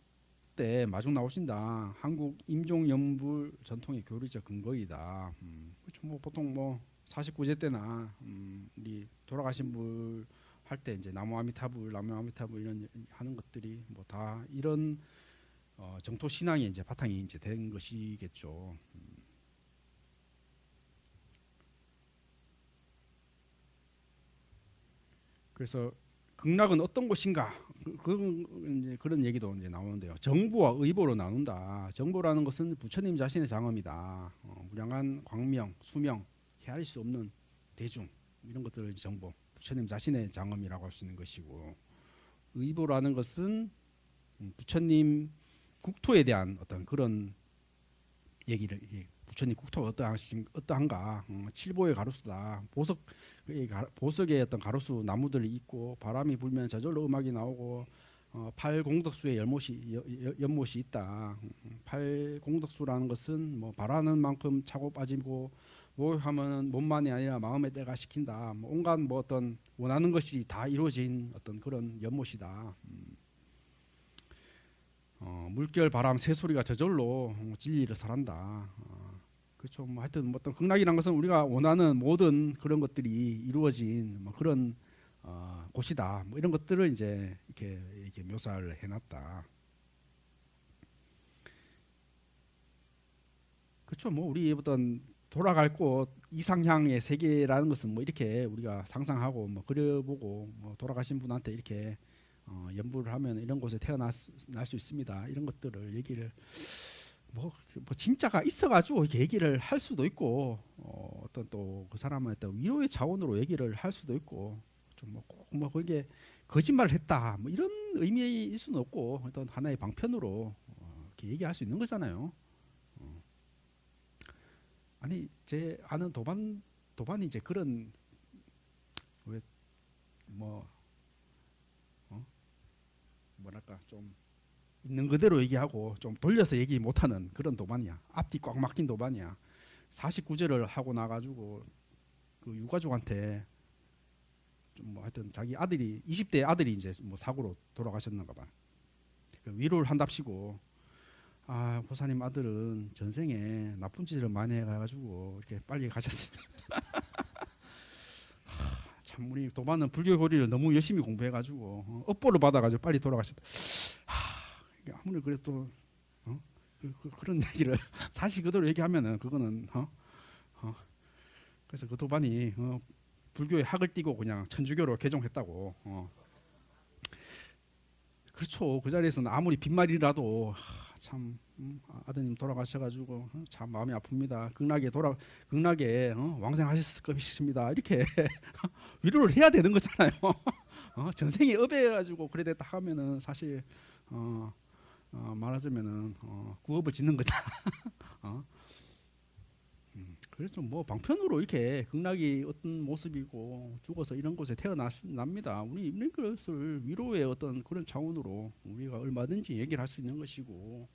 때 마중 나오신다. 한국 임종연불 전통의 교리적 근거이다. 그렇죠. 뭐 보통 뭐 49제 때나 우리 돌아가신 분 할 때 이제 나무 아미타불 이런 하는 것들이 뭐 다 이런 정토 신앙이 이제 바탕이 이제 된 것이겠죠. 그래서 극락은 어떤 곳인가? 이제 그런 얘기도 이제 나오는데요. 정보와 의보로 나눈다. 정보라는 것은 부처님 자신의 장엄이다. 무량한 광명, 수명, 헤아릴 수 없는 대중 이런 것들을 정보, 부처님 자신의 장엄이라고 할 수 있는 것이고, 의보라는 것은 부처님 국토에 대한 어떤 그런 얘기를, 부처님 국토가 어떠한가, 칠보의 가로수다. 보석의 어떤 가로수 나무들이 있고 바람이 불면 저절로 음악이 나오고, 팔공덕수의 연못이 있다. 팔공덕수라는 것은 뭐 바라는 만큼 차고 빠지고, 뭐 하면은 몸만이 아니라 마음의 때가 시킨다. 뭐 온갖 뭐 어떤 원하는 것이 다 이루어진 어떤 그런 연못이다. 물결, 바람, 새소리가 저절로 진리를 설한다. 그렇죠. 뭐 하여튼 뭐 어떤 극락이란 것은 우리가 원하는 모든 그런 것들이 이루어진 뭐 그런 곳이다. 뭐 이런 것들을 이제 이렇게 묘사를 해놨다. 그렇죠. 뭐 우리 어떤 돌아갈 곳, 이상향의 세계라는 것은 뭐 이렇게 우리가 상상하고 뭐 그려보고, 뭐 돌아가신 분한테 이렇게 연부를 하면 이런 곳에 태어날 수 있습니다. 이런 것들을 얘기를 뭐 진짜가 있어가지고 이렇게 얘기를 할 수도 있고, 어떤 또 그 사람의 어떤 위로의 차원으로 얘기를 할 수도 있고, 좀 뭐 그게 거짓말을 했다 뭐 이런 의미일 수는 없고, 어떤 하나의 방편으로 이렇게 얘기할 수 있는 거잖아요. 아니 제 아는 도반이 이제 그런 왜 뭐 뭐랄까 좀 있는 그대로 얘기하고 좀 돌려서 얘기 못하는 그런 도반이야. 앞뒤 꽉 막힌 도반이야. 49제를 하고 나가지고 그 유가족한테 좀 뭐 하여튼 자기 아들이 20대 아들이 이제 뭐 사고로 돌아가셨는가 봐. 그 위로를 한답시고, 아 보사님 아들은 전생에 나쁜 짓을 많이 해가지고 이렇게 빨리 가셨어요. 참 우리 도반은 불교 교리를 너무 열심히 공부해가지고 업보를 받아가지고 빨리 돌아가셨다. 아무리 그래도 그런 얘기를 사실 그대로 얘기하면은 그거는 그래서 그 도반이 불교의 학을 띄고 그냥 천주교로 개종했다고. 그렇죠. 그 자리에서는 아무리 빈말이라도 참 아드님 돌아가셔가지고 참 마음이 아픕니다. 극락에 왕생하셨을 것입니다. 이렇게 위로를 해야 되는 거잖아요. 전생에 업해가지고 그래 됐다 하면은 사실 말하자면은 구업을 짓는 거다. 그래서 뭐 방편으로 이렇게 극락이 어떤 모습이고 죽어서 이런 곳에 태어납니다. 우리 이런 것을 위로의 어떤 그런 차원으로 우리가 얼마든지 얘기를 할 수 있는 것이고,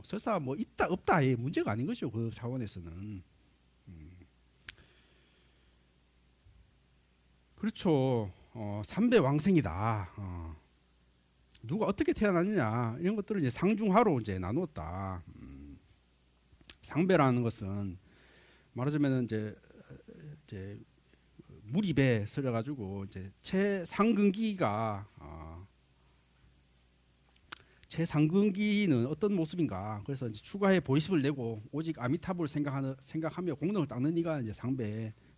설사 뭐 있다 없다의 문제가 아닌 것이죠. 그 차원에서는. 그렇죠. 삼배 왕생이다. 누가 어떻게 태어났느냐 이런 것들을 이제 상중하로 이제 나누었다. 상배라는 것은 말하자면은 이제 무리배 쓰려가지고 이제 최상근기는 어떤 모습인가. 그래서 이제 추가의 보리심을 내고 오직 아미타불을 생각하며 공덕을 닦는 이가 이제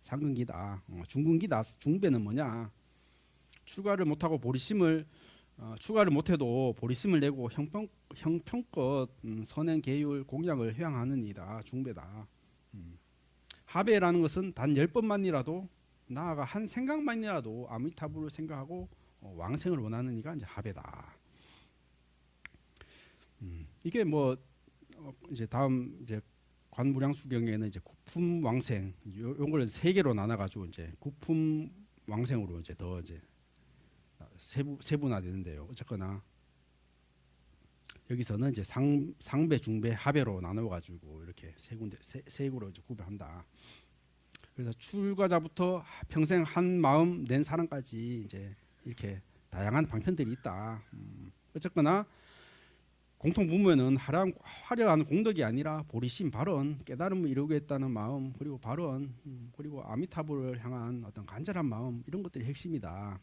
상근기다. 중근기다. 중배는 뭐냐? 추가를 못하고 추가를 못해도 보리심을 내고 형편껏 선행 계율 공양을 회양하는 이다. 중배다. 하배라는 것은 단 10번만이라도 나아가 한 생각만이라도 아미타불을 생각하고 왕생을 원하는 이가 이제 하배다. 이게 뭐 이제 다음 이제 관무량수경에는 이제 구품 왕생 요걸 세 개로 나눠 가지고 이제 구품 왕생으로 이제 더 이제 세분화되는데요. 어쨌거나 여기서는 이제 상배, 중배, 하배로 나눠 가지고 이렇게 세 구로 이제 구별한다. 그래서 출가자부터 평생 한 마음 낸 사람까지 이제 이렇게 다양한 방편들이 있다. 어쨌거나 공통 부모에는 화려한 공덕이 아니라 보리심, 발언, 깨달음을 이루겠다는 마음, 그리고 발언, 그리고 아미타불을 향한 어떤 간절한 마음, 이런 것들이 핵심이다.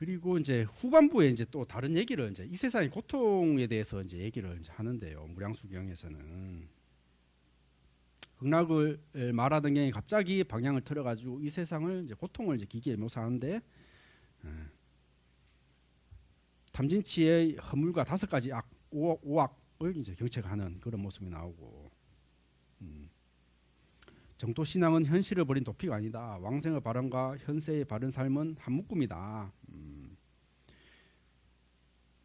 그리고 이제 후반부에 이제 또 다른 얘기를 이제 이 세상의 고통에 대해서 이제 얘기를 이제 하는데요. 무량수경에서는 극락을 말하던 경에 갑자기 방향을 틀어가지고 이 세상을 이제 고통을 이제 기기에 묘사하는데 탐진치의 허물과 5가지 악, 오악을 이제 경책하는 그런 모습이 나오고 정토 신앙은 현실을 버린 도피가 아니다. 왕생의 발언과 현세의 바른 삶은 한 묶음이다.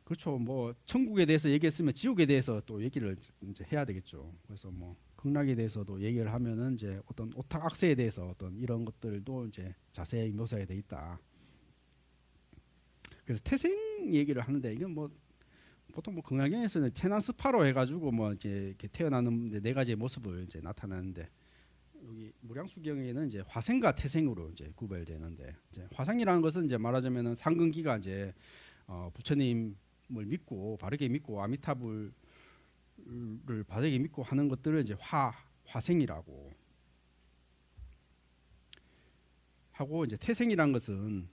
그렇죠. 뭐 천국에 대해서 얘기했으면 지옥에 대해서 또 얘기를 이제 해야 되겠죠. 그래서 뭐 극락에 대해서도 얘기를 하면은 이제 어떤 오탁 악세에 대해서 어떤 이런 것들도 이제 자세히 묘사가 돼 있다. 그래서 태생 얘기를 하는데 이건 뭐 보통 뭐 극락경에서는 태난스파로 해가지고 뭐 이렇게 태어나는 네 가지의 모습을 이제 나타내는데 여기 무량수경에는 이제 화생과 태생으로 이제 구별되는데 이제 화생이라는 것은 이제 말하자면은 상근기가 이제 부처님을 믿고 바르게 믿고 아미타불을 바르게 믿고 하는 것들을 이제 화생이라고 하고 이제 태생이란 것은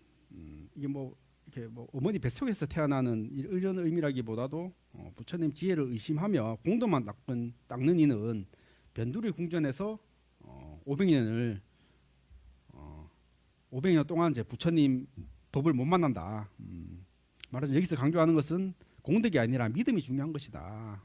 이게 뭐 이렇게 뭐 어머니 뱃속에서 태어나는 이런 의미라기보다도 부처님 지혜를 의심하며 공도만 닦는 이는 변두리 궁전에서 500년을 500년 동안 이제 부처님 법을 못 만난다. 말하자면 여기서 강조하는 것은 공덕이 아니라 믿음이 중요한 것이다.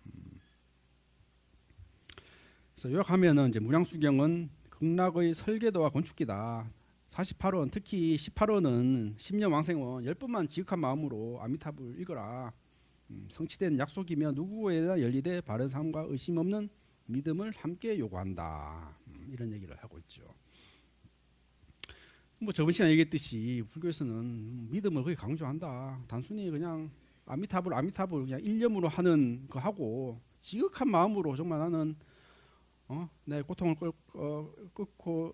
그래서 요약하면은 이제 무량수경은 극락의 설계도와 건축기다. 48원 특히 18원은 10년 왕생원 10번만 지극한 마음으로 아미타불 읽어라. 성취된 약속이며 누구에나 열리되 바른 삶과 의심 없는 믿음을 함께 요구한다. 이런 얘기를 하고 있죠. 뭐 저번 시간에 얘기했듯이 불교에서는 믿음을 거의 강조한다. 단순히 그냥 아미타불 그냥 일념으로 하는 거 하고 지극한 마음으로 정말 나는 내 고통을 끊고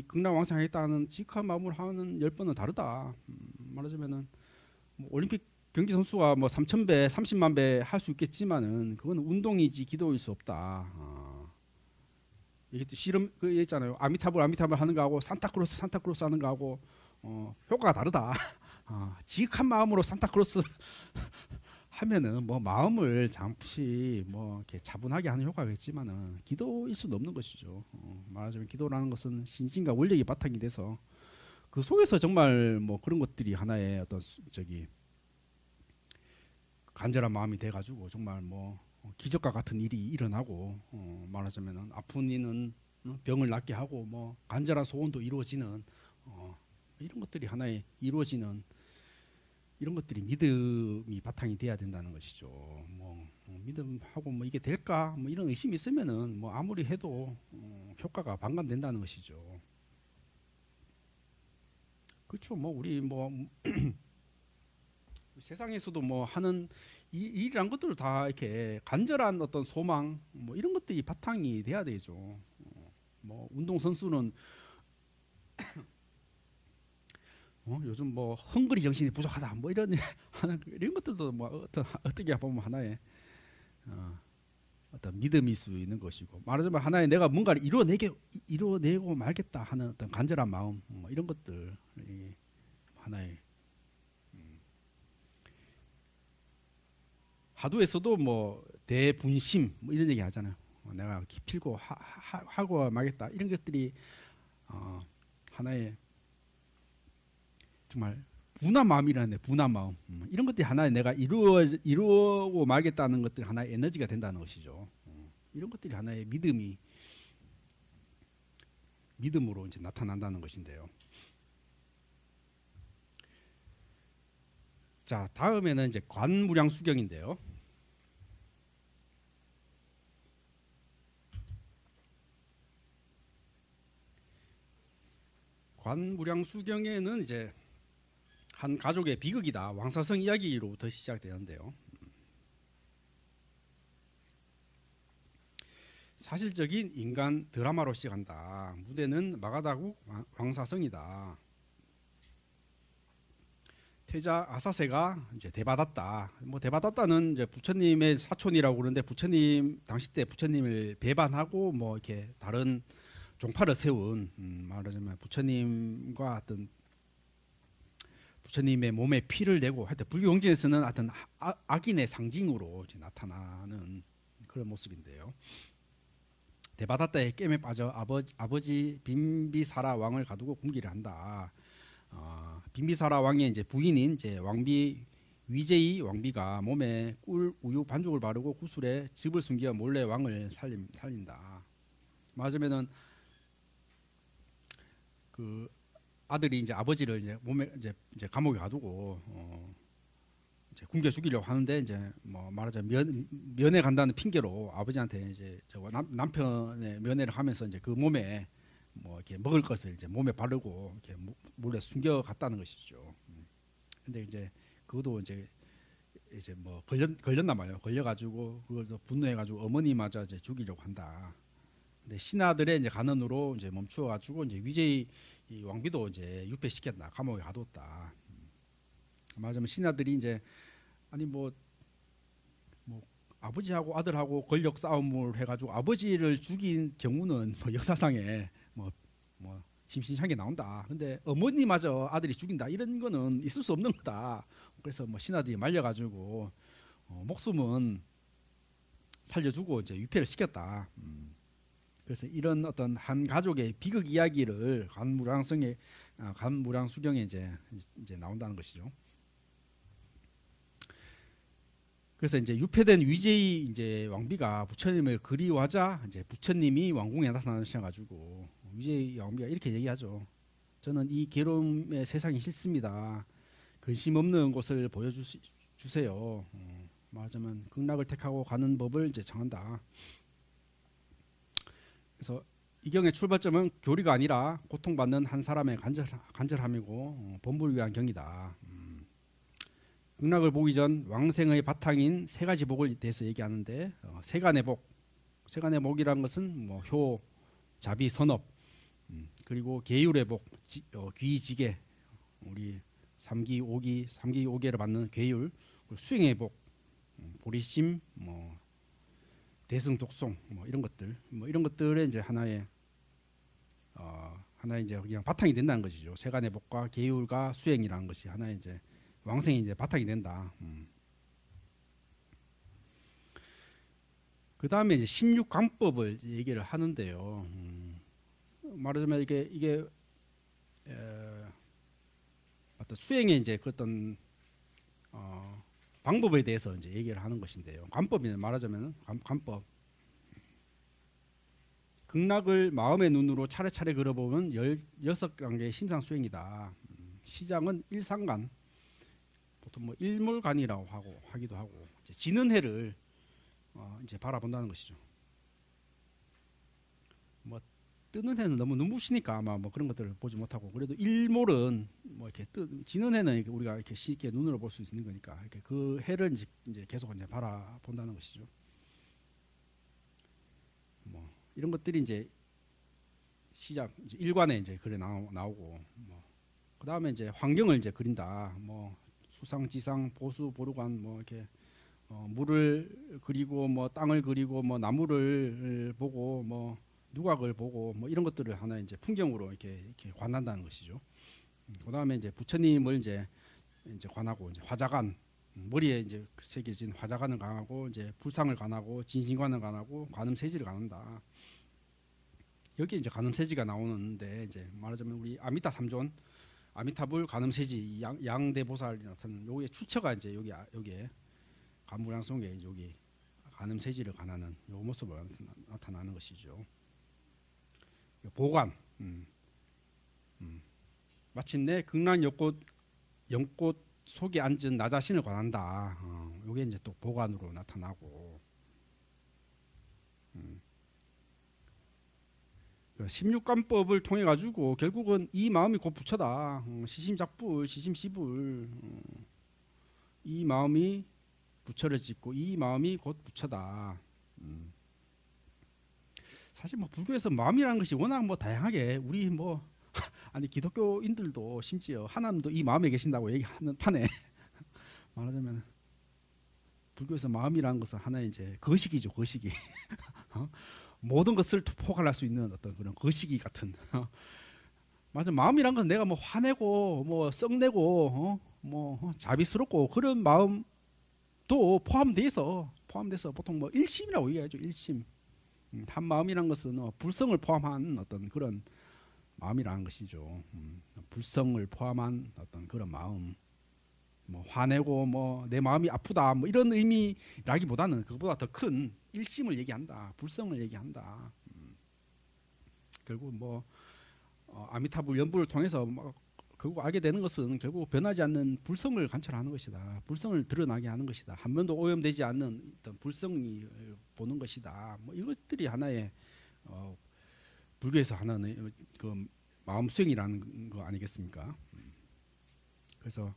극락 왕생하겠다는 지극한 마음으로 하는 10번은 다르다. 말하자면은 뭐 올림픽 경기 선수가 뭐 3,000배, 30만 배 할 수 있겠지만은 그건 운동이지 기도일 수 없다. 이게 또 실험 그 있잖아요. 아미타불 하는 거하고 산타크로스 하는 거하고 효과가 다르다. 지극한 마음으로 산타크로스 하면은 뭐 마음을 잠시 뭐 이렇게 차분하게 하는 효과가 있지만은 기도일 수는 없는 것이죠. 말하자면 기도라는 것은 신심과 원력이 바탕이 돼서 그 속에서 정말 뭐 그런 것들이 하나의 어떤 간절한 마음이 돼가지고 정말 뭐 기적과 같은 일이 일어나고 말하자면은 아픈 이는 병을 낫게 하고 뭐 간절한 소원도 이루어지는 이런 것들이 하나의 이루어지는 이런 것들이 믿음이 바탕이 돼야 된다는 것이죠. 뭐 믿음하고 뭐 이게 될까 뭐 이런 의심이 있으면은 뭐 아무리 해도 효과가 반감된다는 것이죠. 그렇죠. 뭐 우리 뭐 세상에서도 뭐 하는 일이란 것들을 다 이렇게 간절한 어떤 소망 뭐 이런 것들이 바탕이 돼야 되죠. 뭐 운동 선수는 요즘 뭐 헝그리 정신이 부족하다 뭐 이런 하는 이런 것들도 뭐 어떻게 보면 하나의 어떤 믿음일 수 있는 것이고 말하자면 하나의 내가 뭔가를 이뤄내고 말겠다 하는 어떤 간절한 마음 뭐 이런 것들 하나의 하도에서도 뭐 대분심 뭐 이런 얘기 하잖아요. 내가 기필고 하고 말겠다 이런 것들이 하나의 정말 분한 마음이라는 분한 마음 이런 것들이 하나의 내가 이루고 말겠다는 것들이 하나의 에너지가 된다는 것이죠. 이런 것들이 하나의 믿음으로 이제 나타난다는 것인데요. 자, 다음에는 이제 관무량수경인데요. 관무량수경에는 이제 한 가족의 비극이다. 왕사성 이야기로부터 시작되는데요. 사실적인 인간 드라마로 시작한다. 무대는 마가다국 왕사성이다. 태자 아사세가 이제 대받았다. 뭐 대받았다는 이제 부처님의 사촌이라고 그러는데 부처님 당시 때 부처님을 배반하고 뭐 이렇게 다른 종파를 세운 말하자면 부처님과 어떤 부처님의 몸에 피를 내고 하여튼 불교 경전에서는 하여튼 악인의 상징으로 이제 나타나는 그런 모습인데요. 대바다타의 깸에 빠져 아버지 빈비사라 왕을 가두고 궁기를 한다. 빈비사라 왕의 이제 부인인 이제 왕비 위제이 왕비가 몸에 꿀 우유 반죽을 바르고 구슬에 즙을 숨겨 몰래 왕을 살린다. 맞으면은 그 아들이 이제 아버지를 이제 몸에 이제 감옥에 가두고 이제 굶겨 죽이려고 하는데 이제 뭐 말하자면 면회 간다는 핑계로 아버지한테 이제 남편의 면회를 하면서 이제 그 몸에 뭐 이렇게 먹을 것을 이제 몸에 바르고 이렇게 몰래 숨겨 갔다는 것이죠. 근데 이제 그것도 이제 뭐 걸렸나 봐요. 걸려가지고 그걸 분노해가지고 어머니마저 이제 죽이려고 한다. 근데 신하들의 이제 간언으로 이제 멈추어가지고 이제 위제이 이 왕비도 이제 유폐시켰다. 감옥에 가뒀다. 말하자면 신하들이 이제 아니 뭐 아버지하고 아들하고 권력 싸움을 해가지고 아버지를 죽인 경우는 뭐 역사상에 뭐 심심찮게 나온다. 근데 어머니마저 아들이 죽인다 이런 거는 있을 수 없는 거다. 그래서 뭐 신하들이 말려가지고 목숨은 살려주고 이제 유폐를 시켰다. 그래서 이런 어떤 한 가족의 비극 이야기를 간무량수경에 이제 나온다는 것이죠. 그래서 이제 유폐된 위제이 이제 왕비가 부처님을 그리워하자 이제 부처님이 왕궁에 나타나셔가지고 위제이 왕비가 이렇게 얘기하죠. 저는 이 괴로움의 세상이 싫습니다. 근심 없는 곳을 보여주세요. 말하자면 극락을 택하고 가는 법을 이제 정한다. 그래서 이 경의 출발점은 교리가 아니라 고통받는 한 사람의 간절함이고 본부를 위한 경이다. 극락을 보기 전 왕생의 바탕인 세 가지 복을 대해서 얘기하는데 세간의 복, 세간의 복이란 것은 뭐 효, 자비, 선업, 그리고 계율의 복, 귀지계, 우리 삼기오계를 받는 계율, 수행의 복, 보리심, 뭐 대승독송, 뭐 이런 것들, 뭐 이런 것들의 이제 하나의 이제 그냥 바탕이 된다는 것이죠. 세간의 복과 계율과 수행이라는 것이 하나의 이제 왕생이 이제 바탕이 된다. 그 다음에 이제 16관법을 얘기를 하는데요. 말하자면 이게 어떤 수행의 이제 그 어떤 방법에 대해서 이제 얘기를 하는 것인데요. 관법이 말하자면 관법. 극락을 마음의 눈으로 차례차례 그려보면 16단계의 심상 수행이다. 시작은 일상관, 보통 뭐 일몰관이라고 하기도 하고 이제 지는 해를 이제 바라본다는 것이죠. 뭐 뜨는 해는 너무 눈부시니까 아마 뭐 그런 것들을 보지 못하고 그래도 일몰은 뭐 이렇게 지는 해는 우리가 이렇게 쉽게 눈으로 볼 수 있는 거니까 이렇게 그 해를 이제 계속 이제 바라본다는 것이죠. 뭐 이런 것들이 이제 시작 이제 일관에 이제 글에 나오고 뭐 그 다음에 이제 환경을 이제 그린다. 뭐 수상, 지상, 보수, 보루관 뭐 이렇게 물을 그리고 뭐 땅을 그리고 뭐 나무를 보고 뭐 누각을 보고 뭐 이런 것들을 하나 이제 풍경으로 이렇게 관한다는 것이죠. 그 다음에 이제 부처님을 이제 관하고 이제 화자관 머리에 이제 새겨진 화자관을 관하고 이제 불상을 관하고 진신관을 관하고 관음세지를 관한다. 여기 이제 관음세지가 나오는데 이제 말하자면 우리 아미타 삼존 아미타불 관음세지 양대보살이 나타나는 요게 출처가 이제 여기에 간무량성에 여기 관음세지를 관하는 요 모습을 나타나는 것이죠. 보관, 마침내 극락 연꽃 속에 앉은 나 자신을 관한다. 요게 이제 또 보관으로 나타나고. 16관법을 통해 가지고 결국은 이 마음이 곧 부처다. 시심작불, 시심시불. 이 마음이 부처를 짓고 이 마음이 곧 부처다. 사실 뭐 불교에서 마음이라는 것이 워낙 뭐 다양하게 우리 뭐 아니 기독교인들도 심지어 하나님도 이 마음에 계신다고 얘기하는 판에 말하자면 불교에서 마음이라는 것은 하나의 이제 거시기죠, 거시기. 모든 것을 포괄할 수 있는 어떤 그런 거시기 같은 맞아. 마음이란 건 내가 뭐 화내고 뭐 썩내고 자비스럽고 그런 마음도 포함돼서 보통 뭐 일심이라고 얘기하죠. 일심. 한 마음이란 것은 불성을 포함한 어떤 그런 마음이라는 것이죠. 불성을 포함한 어떤 그런 마음. 뭐 화내고 뭐 내 마음이 아프다 뭐 이런 의미라기보다는 그것보다 더 큰 일심을 얘기한다. 불성을 얘기한다. 결국 뭐 아미타불 연불을 통해서 뭐 결국 알게 되는 것은 결국 변하지 않는 불성을 관찰하는 것이다. 불성을 드러나게 하는 것이다. 한 번도 오염되지 않는 어떤 불성이 보는 것이다. 뭐 이것들이 하나의 불교에서 하나의 그 마음 수행이라는 거 아니겠습니까? 그래서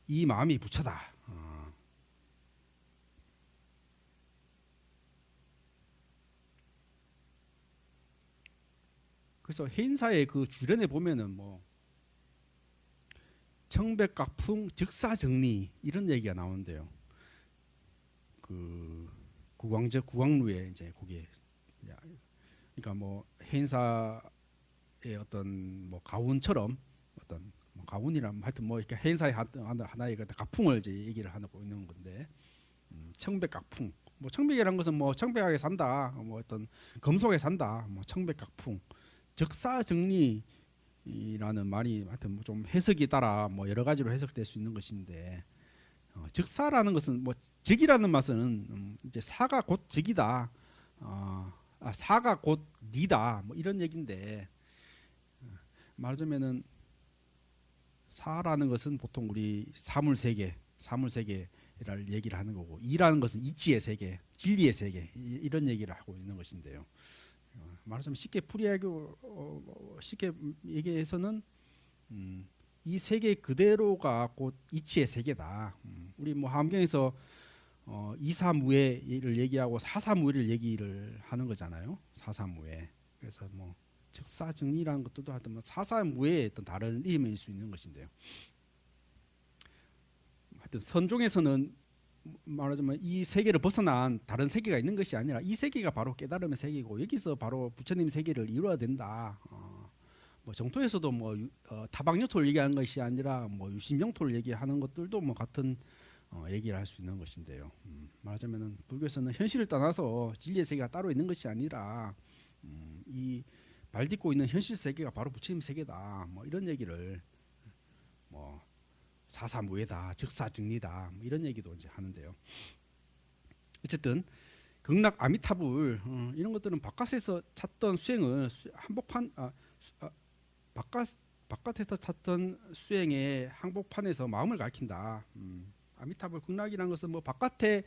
이 마음이 부처다. 그래서 해인사의 그 주련에 보면은 뭐 청백각풍 즉사정리 이런 얘기가 나오는데요. 그 국왕루에 이제 거기에 그러니까 뭐 해인사의 어떤 뭐 가훈처럼 어떤 뭐 가훈이란 하여튼 뭐 이렇게 해인사의 하나의 가풍을 이제 얘기를 하고 있는 건데 청백각풍 뭐 청백이라는 것은 뭐 청백하게 산다 뭐 어떤 검소하게 산다 뭐 청백각풍 적사정리라는 말이 하여튼 뭐 좀 해석에 따라 뭐 여러 가지로 해석될 수 있는 것인데 적사라는 것은 뭐 적이라는 맛은 이제 사가 곧 적이다 사가 곧 니다 뭐 이런 얘기인데 말하자면은 사라는 것은 보통 우리 사물세계를 얘기를 하는 거고 이라는 것은 이치의 세계 진리의 세계 이런 얘기를 하고 있는 것인데요. 말하자면 쉽게 얘기해서는 이 세계 그대로가 곧 이치의 세계다. 우리 뭐 함경에서 이사무예를 얘기하고 사사무예를 얘기를 하는 거잖아요. 사사무예. 그래서 뭐 즉사정리라는 것도 하여튼 뭐 사사무예의 어떤 다른 의미일 수 있는 것인데요. 하여튼 선종에서는 말하자면 이 세계를 벗어난 다른 세계가 있는 것이 아니라 이 세계가 바로 깨달음의 세계고 여기서 바로 부처님 세계를 이루어야 된다. 뭐 정토에서도 뭐 타박영토를 얘기하는 것이 아니라 뭐 유심영토를 얘기하는 것들도 뭐 같은 얘기를 할 수 있는 것인데요. 말하자면은 불교에서는 현실을 떠나서 진리의 세계가 따로 있는 것이 아니라 이 발 딛고 있는 현실 세계가 바로 부처님 세계다. 뭐 이런 얘기를 뭐 사사무예다, 즉사정리다 뭐 이런 얘기도 이제 하는데요. 어쨌든 극락 아미타불 이런 것들은 바깥에서 찾던 수행을 한복판 바깥에서 찾던 수행의 한복판에서 마음을 가리킨다. 아미타불 극락이라는 것은 뭐 바깥에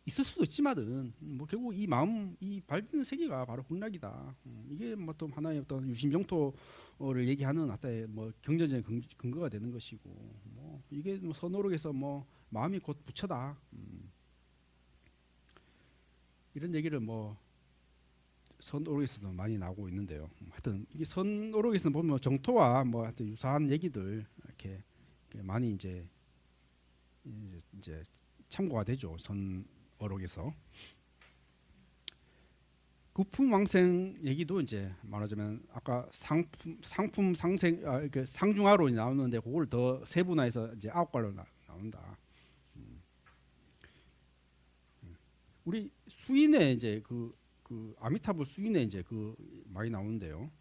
있을 수도 있지만은 뭐 결국 이 마음 이 밟는 세계가 바로 극락이다. 이게 뭐 또 하나의 어떤 유심정토를 얘기하는 하나의 뭐 경전적인 근거가 되는 것이고 뭐 이게 뭐 선오록에서 뭐 마음이 곧 부처다. 이런 얘기를 뭐 선오록에서도 많이 나오고 있는데요. 하여튼 이게 선오록에서 보면 정토와 뭐 하여튼 유사한 얘기들 이렇게 많이 이제 참고가 되죠. 선오록에서 구품왕생 얘기도 이제 말하자면 아까 상품 상생 그 상중하로 나오는데 그걸 더 세분화해서 이제 9가로 나온다. 우리 수인의 이제 그 아미타불 수인의 이제 그 많이 나오는데요.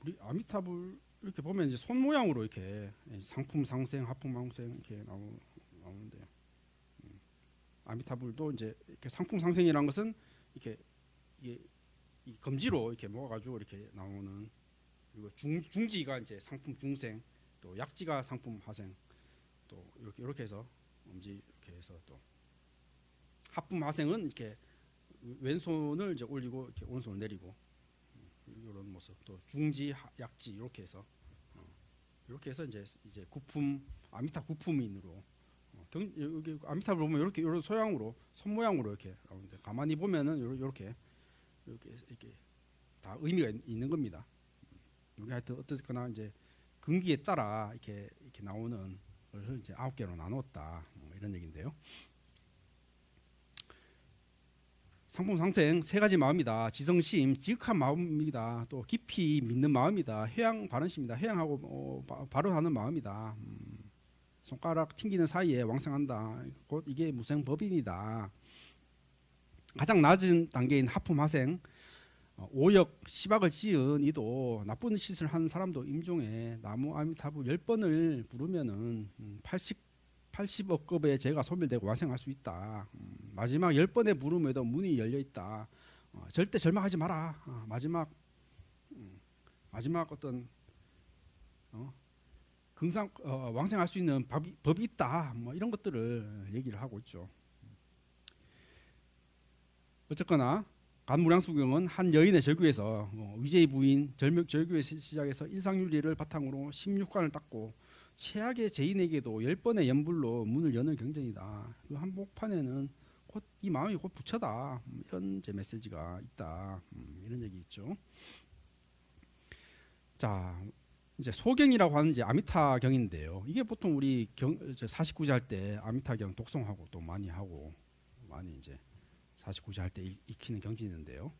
우리 아미타불 이렇게 보면 이제 손 모양으로 이렇게 상품 상생, 하품 상생 이렇게 나오는데요. 아미타불도 이제 이렇게 상품 상생이라는 것은 이렇게 이게 이 검지로 이렇게 모아가지고 이렇게 나오는 그리고 중지가 이제 상품 중생, 또 약지가 상품 하생, 또 이렇게 해서 엄지 이렇게 해서 또 하품 하생은 이렇게 왼손을 이제 올리고 이렇게 오른손을 내리고 이런 모습 또 중지 약지 이렇게 해서 이렇게 해서 이제 구품 아미타 구품인으로 여기 아미타불 보면 이렇게 이런 소양으로 손 모양으로 이렇게 나오는데 가만히 보면은 이렇게 다 의미가 있는 겁니다. 여기 하여튼 어쨌거나 이제 금기에 따라 이렇게 나오는 걸 이제 9개로 나눴다 이런 얘기인데요. 상품 상생 세 가지 마음이다. 지성심, 지극한 마음이다. 또 깊이 믿는 마음이다. 회양 바른심이다. 회양하고 바로 하는 마음이다. 손가락 튕기는 사이에 왕성한다. 곧 이게 무생법인이다. 가장 낮은 단계인 하품하생, 오역 시박을 지은 이도 나쁜 짓을 한 사람도 임종해 나무 아미타불 10번을 부르면은 80억 급의 죄가 소멸되고 완성할 수 있다. 마지막 10번의 부름에도 문이 열려 있다. 절대 절망하지 마라. 마지막 어떤 왕성할 수 있는 법이 있다. 뭐 이런 것들을 얘기를 하고 있죠. 어쨌거나 간무량수경은 한 여인의 절규에서 위제의 부인 절규의 시작해서 일상윤리를 바탕으로 16관을 닦고 최악의 죄인에게도 10번의 연불로 문을 여는 경전이다. 그 한복판에는 곧 이 마음이 곧 부처다. 이런 제 메시지가 있다. 이런 얘기 있죠. 자, 이제 소경이라고 하는 이제 아미타경인데요. 이게 보통 우리 49제 할 때 아미타경 독송하고 또 많이 이제 49제 할 때 익히는 경전인데요.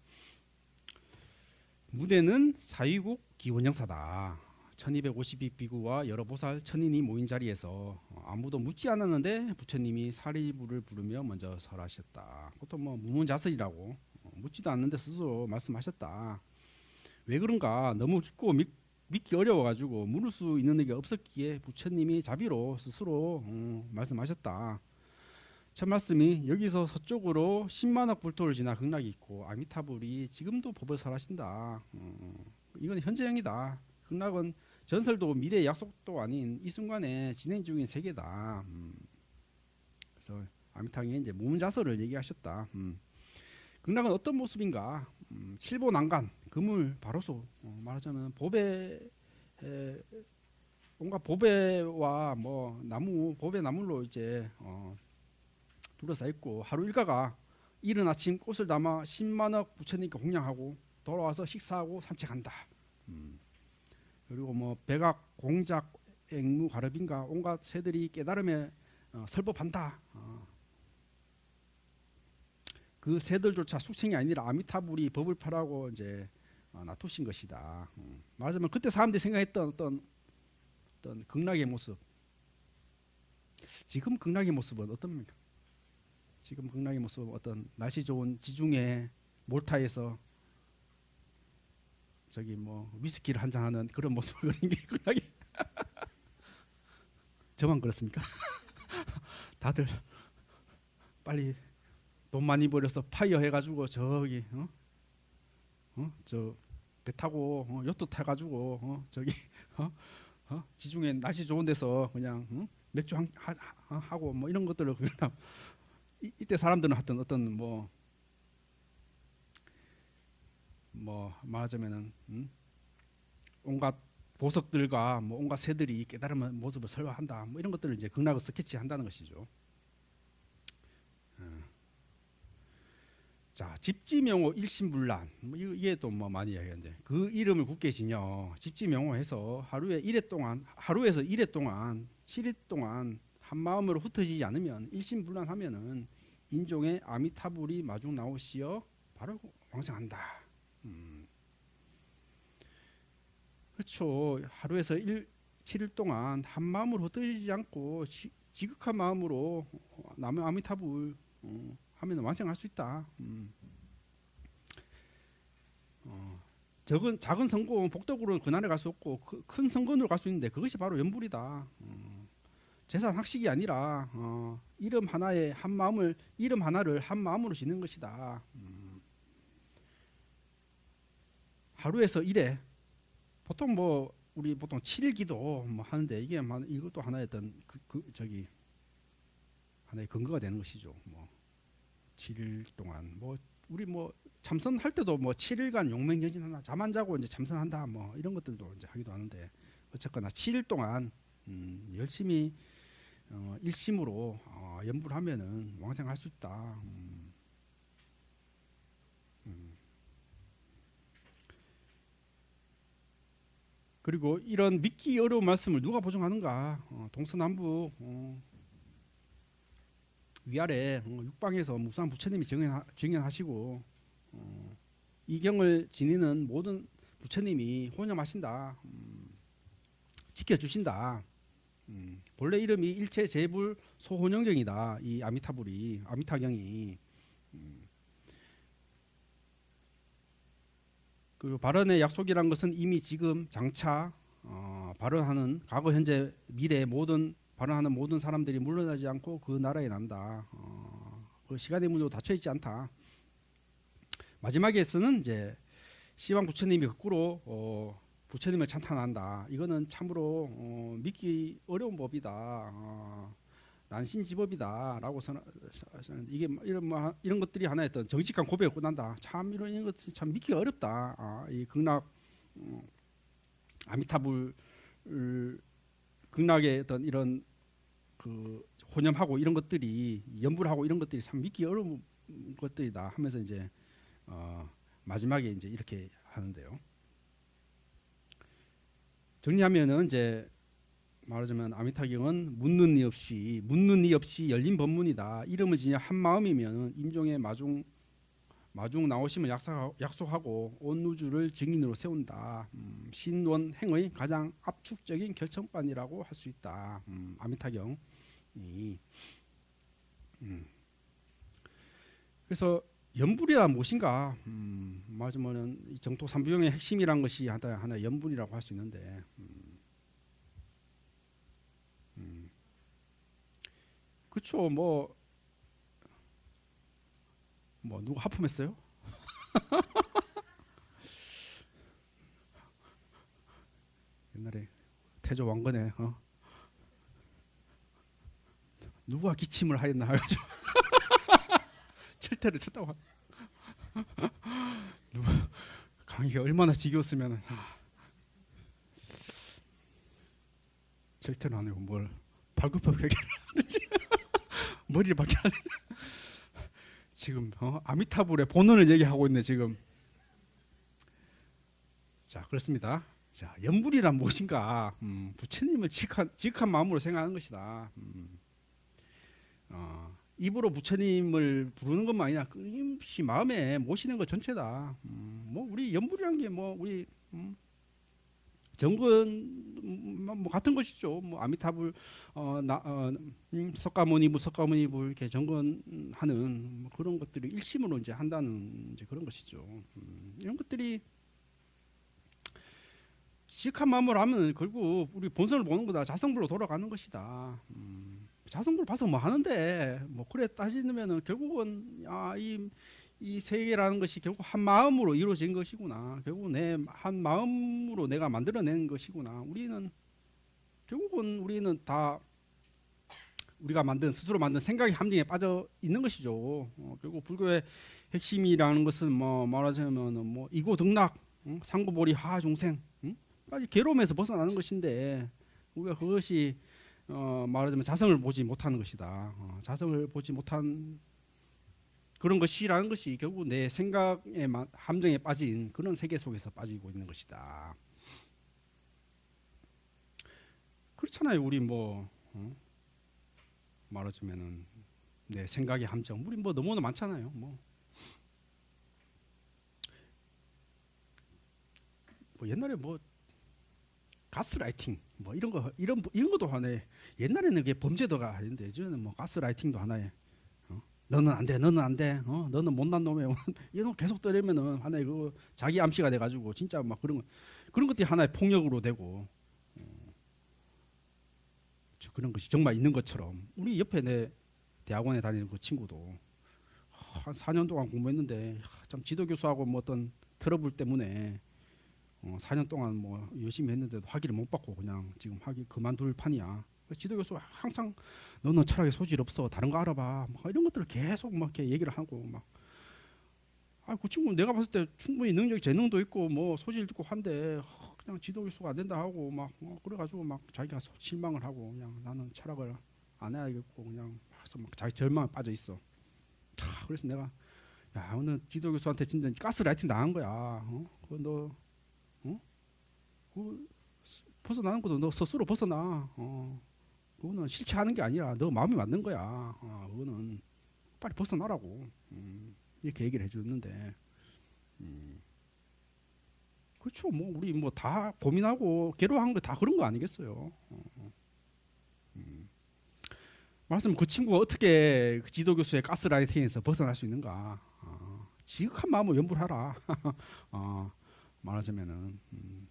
무대는 사위국 기원영사다. 1252비구와 여러 보살 천인이 모인 자리에서 아무도 묻지 않았는데 부처님이 사리부를 부르며 먼저 설하셨다. 그것도 뭐 무문자설이라고 묻지도 않는데 스스로 말씀하셨다. 왜 그런가? 너무 깊고 믿기 어려워가지고 물을 수 있는 게 없었기에 부처님이 자비로 스스로 말씀하셨다. 첫 말씀이 여기서 서쪽으로 10만억 불토를 지나 극락이 있고 아미타불이 지금도 법을 설하신다. 이건 현재형이다. 극락은 전설도 미래의 약속도 아닌 이 순간에 진행 중인 세계다. 그래서 아미타경에 이제 무문자설을 얘기하셨다. 극락은 어떤 모습인가? 칠보난간, 그물, 바로소, 말하자면 온갖 보배와 뭐 나무, 보배 나물로 이제 둘러싸 있고 하루 일과가 이른 아침 꽃을 담아 10만억 부처님께 공양하고 돌아와서 식사하고 산책한다. 그리고 뭐 백악, 공작, 앵무, 가르빈가 온갖 새들이 깨달음에 설법한다. 그 새들조차 숙청이 아니라 아미타불이 법을 펴라고 이제 놔두신 것이다. 말하자면 그때 사람들이 생각했던 어떤 극락의 모습. 지금 극락의 모습은 어떻습니까? 지금 극락의 모습은 어떤 날씨 좋은 지중해 몰타에서 저기 뭐 위스키를 한잔하는 그런 모습을 그린 게 극락이. 저만 그렇습니까? 다들 빨리 돈 많이 벌여서 파이어 해가지고 저기 저 배 타고 요트 타가지고 저기 지중해 날씨 좋은 데서 그냥 맥주 하고 뭐 이런 것들을 그냥 이때 사람들은 하여튼 어떤 뭐 말하자면은 온갖 보석들과 뭐 온갖 새들이 깨달은 모습을 설화한다. 뭐 이런 것들을 이제 극락을 스케치한다는 것이죠. 자, 집지명호 일심불란. 뭐 이게 또 뭐 많이 이야기하는데 그 이름을 굳게 지녀 집지명호해서 하루에서 1회 동안 7일 동안 한 마음으로 흩어지지 않으면 일심불란하면은 인종의 아미타불이 마중 나오시어 바로 왕생한다. 그렇죠. 하루에서 7일 동안 한 마음으로 흩어지지 않고 지극한 마음으로 남의 아미타불 하면 완성할 수 있다. 작은 성공 복덕으로는 그날에 갈 수 없고 큰 성건으로 갈 수 있는데 그것이 바로 연불이다. 재산 학식이 아니라 이름 하나를 한 마음으로 짓는 것이다. 하루에서 1회 보통 뭐 우리 보통 7일 기도 뭐 하는데 이게 이것도 하나의 어떤 저기 하나의 근거가 되는 것이죠. 뭐 7일 동안 뭐 우리 뭐 참선할 때도 뭐 7일간 용맹전진한다, 잠 안 자고 이제 참선한다, 뭐 이런 것들도 이제 하기도 하는데 어쨌거나 7일 동안 열심히 일심으로 연부를 하면은 왕생할 수 있다. 그리고 이런 믿기 어려운 말씀을 누가 보증하는가? 동서남북 위아래 육방에서 무수한 부처님이 증언하시고 이 경을 지니는 모든 부처님이 혼념하신다. 지켜주신다. 본래 이름이 일체 제불 소혼영경이다. 이 아미타경이. 그리고 발언의 약속이란 것은 이미 지금 장차 발언하는 과거 현재 미래 발언하는 모든 사람들이 물러나지 않고 그 나라에 난다. 그 시간의 문도 닫혀 있지 않다. 마지막에서는 이제 시방 부처님이 거꾸로 부처님을 찬탄한다. 이거는 참으로 믿기 어려운 법이다. 난신지법이다라고 이게 이런 것들이 하나의 어떤 정직한 고백을 끝난다. 참 이런 것들이 참 믿기가 어렵다. 이 극락 아미타불 극락의 어떤 이런 그 혼념하고 이런 것들이 연불 하고 이런 것들이 참 믿기 어려운 것들이다 하면서 이제 마지막에 이제 이렇게 하는데요. 정리하면은 이제 말하자면 아미타경은 묻는 이 없이 열린 법문이다. 이름을 지냐 한 마음이면 임종의 마중 나오심을 약속하고 온 우주를 증인으로 세운다. 신원행의 가장 압축적인 결정반이라고 할 수 있다. 아미타경이. 그래서 연불이란 무엇인가? 말하자면 정토 삼부경의 핵심이란 것이 하나의 연불이라고 할 수 있는데. 그렇죠. 뭐 누가 하품했어요? 옛날에 태조 왕건에 누가 기침을 하였나 해가지고 철퇴를 쳤다고. 강의가 얼마나 지겨웠으면 철퇴를 안 하고 뭘 발굽혀 베개를 하든지 머리를 박혀 하든지. 지금 아미타불의 본원을 얘기하고 있네 지금. 자, 그렇습니다. 자, 연불이란 무엇인가? 부처님을 지극한 마음으로 생각하는 것이다. 입으로 부처님을 부르는 것만 아니라 끊임없이 마음에 모시는 것 전체다. 뭐 우리 연불이란 게 뭐 우리 정근 뭐 같은 것이죠. 뭐 아미타불 석가모니불 이렇게 정근하는 뭐 그런 것들을 일심으로 이제 한다는 이제 그런 것이죠. 이런 것들이 지극한 마음으로 하면 결국 우리 본선을 보는 거다. 자성불로 돌아가는 것이다. 자성불 봐서 뭐 하는데 뭐 그래 따지면은 결국은 이 세계라는 것이 결국 한 마음으로 이루어진 것이구나. 결국 내 한 마음으로 내가 만들어낸 것이구나. 우리는 다 우리가 스스로 만든 생각의 함정에 빠져 있는 것이죠. 결국 불교의 핵심이라는 것은 뭐 말하자면 뭐 이고등락, 상고보리 하중생, 까지 괴로움에서 벗어나는 것인데 우리가 그것이 말하자면 자성을 보지 못하는 것이다. 자성을 보지 못한 그런 것이라는 것이 결국 내 생각의 함정에 빠진 그런 세계 속에서 빠지고 있는 것이다. 그렇잖아요. 우리 뭐 말하자면은 내 생각의 함정, 우리 뭐 너무나 많잖아요. 뭐 옛날에 뭐 가스라이팅 뭐 이런 것도 하나의, 옛날에는 그게 범죄도가 아닌데 요즘에는 뭐 가스라이팅도 하나의 너는 안 돼, 너는 못난 놈이야. 이런 거 계속 떠내면은 하나의 그 자기 암시가 돼가지고 진짜 막 그런 것들이 하나의 폭력으로 되고 그런 것이 정말 있는 것처럼. 우리 옆에 내 대학원에 다니는 그 친구도 한 4년 동안 공부했는데 참 지도교수하고 뭐 어떤 트러블 때문에 4년 동안 뭐 열심히 했는데도 학위를 못 받고 그냥 지금 학위 그만둘 판이야. 지도교수가 항상 너는 철학에 소질 없어, 다른 거 알아봐, 막 이런 것들을 계속 막 이렇게 얘기를 하고 막. 그 친구 내가 봤을 때 충분히 능력 재능도 있고 뭐 소질도 있고 한데 그냥 지도 교수가 안 된다 하고 막 그래가지고 막 자기가 실망을 하고 그냥 나는 철학을 안 해야겠고 그냥 해서 막 자기 절망에 빠져 있어. 그래서 내가 야 어느 지도 교수한테 진짜 가스라이팅 당한 거야. 그거 너 그 벗어나는 것도 너 스스로 벗어나. 그거는 실체하는 게 아니라 너 마음이 맞는 거야. 그거는 빨리 벗어나라고. 이렇게 얘기를 해줬는데, 그렇죠. 뭐 우리 뭐 다 고민하고 괴로워한 거 다 그런 거 아니겠어요. 말씀 그 친구가 어떻게 그 지도 교수의 가스라이팅에서 벗어날 수 있는가? 지극한 마음으로 연구를 하라. 말하자면은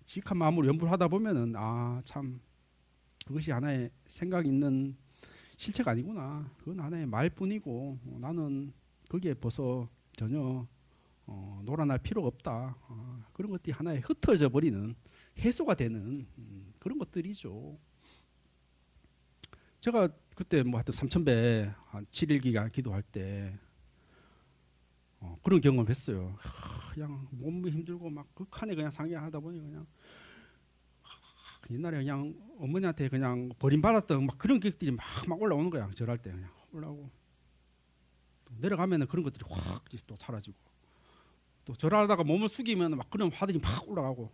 지극한 마음으로 연구를 하다 보면은 참 그것이 하나의 생각 있는 실체가 아니구나. 그건 하나의 말뿐이고 나는 거기에 벌써 전혀 놀아날 필요가 없다. 그런 것들이 하나의 흩어져 버리는 해소가 되는 그런 것들이죠. 제가 그때 뭐 하여튼 삼천배 한 7일 기간 기도할 때 그런 경험했어요. 그냥 몸이 힘들고 막 극한에 그냥 상해하다 보니 그냥 옛날에 그냥 어머니한테 그냥 버림받았던 막 그런 기억들이 막 올라오는 거야. 절할 때 그냥 올라오고 또 내려가면은 그런 것들이 확 또 사라지고 또 절하다가 몸을 숙이면 막 그런 화들이 막 올라가고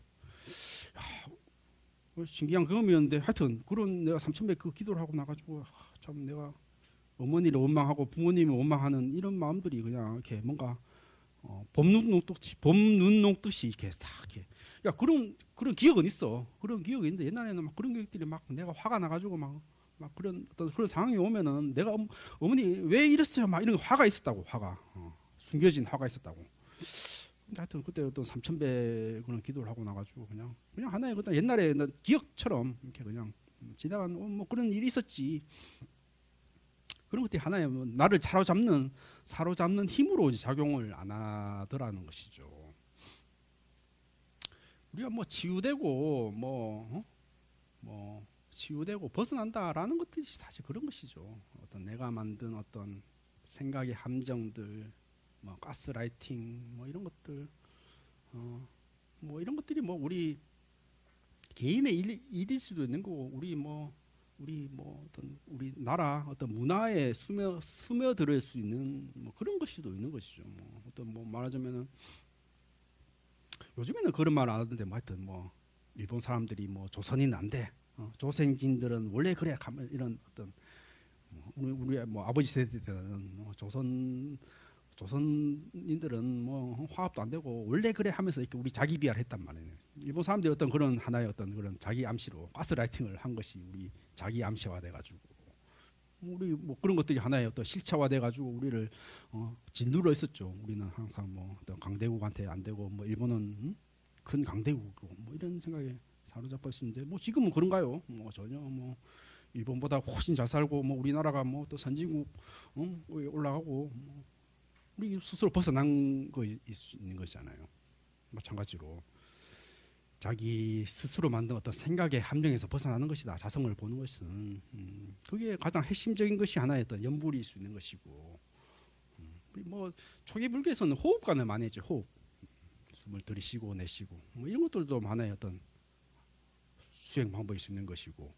신기한 경험이었는데 하여튼 그런 내가 삼천배 그 기도를 하고 나가지고 참 내가 어머니를 원망하고 부모님을 원망하는 이런 마음들이 그냥 이렇게 뭔가 봄눈 녹듯이 이렇게 싹 이렇게 야 그런 기억은 있어. 그런 기억이 있는데 옛날에는 막 그런 기억들이 막 내가 화가 나가지고 막 그런 어떤 그런 상황이 오면은 내가 어머니 왜 이랬어요 막 이런 화가 있었다고 화가 숨겨진 화가 있었다고. 근데 하여튼 그때 어떤 삼천배 그런 기도를 하고 나가지고 그냥 하나의 어떤 옛날에 기억처럼 이렇게 그냥 지나간 뭐 그런 일이 있었지. 그런 것들이 하나의 뭐 나를 사로잡는 힘으로 이제 작용을 안 하더라는 것이죠. 우리가 뭐 치유되고 치유되고 벗어난다라는 것들이 사실 그런 것이죠. 어떤 내가 만든 어떤 생각의 함정들, 뭐 가스라이팅, 뭐 이런 것들, 뭐 이런 것들이 뭐 우리 개인의 일일 수도 있는 거고, 우리 어떤 우리 나라 어떤 문화에 스며들 수 있는 뭐 그런 것이도 있는 것이죠. 뭐 어떤 뭐 말하자면은 요즘에는 그런 말 안 하던데 뭐 하여튼 뭐 일본 사람들이 뭐 조선인 안 돼. 조선인들은 원래 그래. 이런 어떤 우리 뭐 아버지 세대 때는 조선인들은 뭐 화합도 안 되고 원래 그래 하면서 이렇게 우리 자기 비하를 했단 말이에요. 일본 사람들이 어떤 그런 하나의 어떤 그런 자기 암시로 가스라이팅을 한 것이 우리 자기 암시화 돼가지고 우리 뭐 그런 것들이 하나의 어떤 실체화 돼가지고 우리를 짓눌러 있었죠. 우리는 항상 뭐 어떤 강대국한테 안 되고 뭐 일본은 큰 강대국이고 뭐 이런 생각에 사로잡혀 있었는데 뭐 지금은 그런가요? 뭐 전혀 뭐 일본보다 훨씬 잘 살고 뭐 우리나라가 뭐 또 선진국 올라가고 뭐 우리 스스로 벗어난 거 있는 것이잖아요. 마찬가지로 자기 스스로 만든 어떤 생각의 함정에서 벗어나는 것이다. 자성을 보는 것은 그게 가장 핵심적인 것이 하나의 어떤 연불일 수 있는 것이고 뭐 초기 불교에서는 호흡관을 많이 했죠. 호흡, 숨을 들이쉬고 내쉬고 뭐 이런 것들도 하나의 어떤 수행 방법일 수 있는 것이고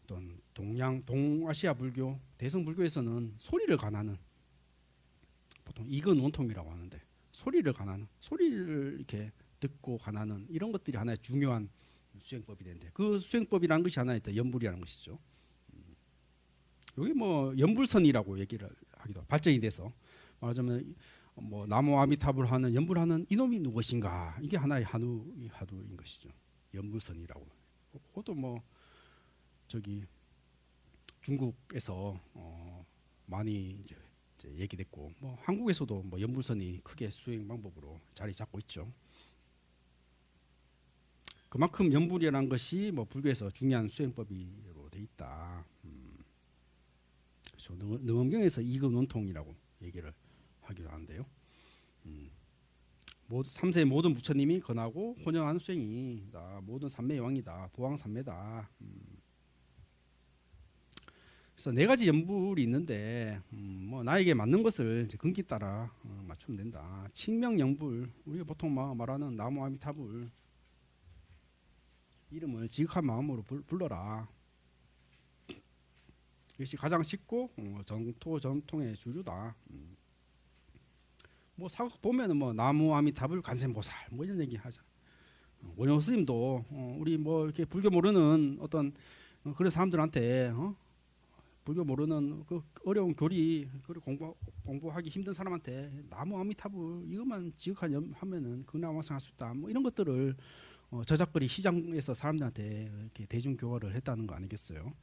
어떤 동아시아 불교, 대성 불교에서는 소리를 관하는 보통 이근 원통이라고 하는데 소리를 이렇게 듣고 관하는 이런 것들이 하나의 중요한 수행법이 되는데 그 수행법이라는 것이 하나의 연불이라는 것이죠. 여기 뭐 연불선이라고 얘기를 하기도 발전이 돼서 말하자면 뭐 나무 아미타불 하는 연불하는 이놈이 누구신가 이게 하나의 한우인 것이죠. 연불선이라고. 그것도 뭐 저기 중국에서 많이 이제 얘기됐고 뭐 한국에서도 뭐 연불선이 크게 수행 방법으로 자리 잡고 있죠. 그만큼 연불이라는 것이 뭐 불교에서 중요한 수행법이로 돼 있다. 그렇죠. 능엄경에서 이근원통이라고 얘기를 하기도 하는데요. 3세의 모든 부처님이 권하고 혼영하는 수행이다. 모든 삼매의 왕이다. 보왕삼매다. 그래서 네 가지 연불이 있는데 뭐 나에게 맞는 것을 이제 근기 따라 맞추면 된다. 칭명 연불, 우리가 보통 말하는 나무 아미타불, 이름을 지극한 마음으로 불러라. 이것이 가장 쉽고 정토 전통의 주류다. 뭐 사극 보면은 뭐 나무 아미타불 관세음보살 뭐 이런 얘기 하죠. 원효 스님도 우리 뭐 이렇게 불교 모르는 어떤 그런 사람들한테 불교 모르는 그 어려운 교리 공부하기 힘든 사람한테 나무 아미타불 이것만 지극한 하면은 극락왕생할 수 있다. 뭐 이런 것들을 저작거리 시장에서 사람들한테 이렇게 대중 교화를 했다는 거 아니겠어요?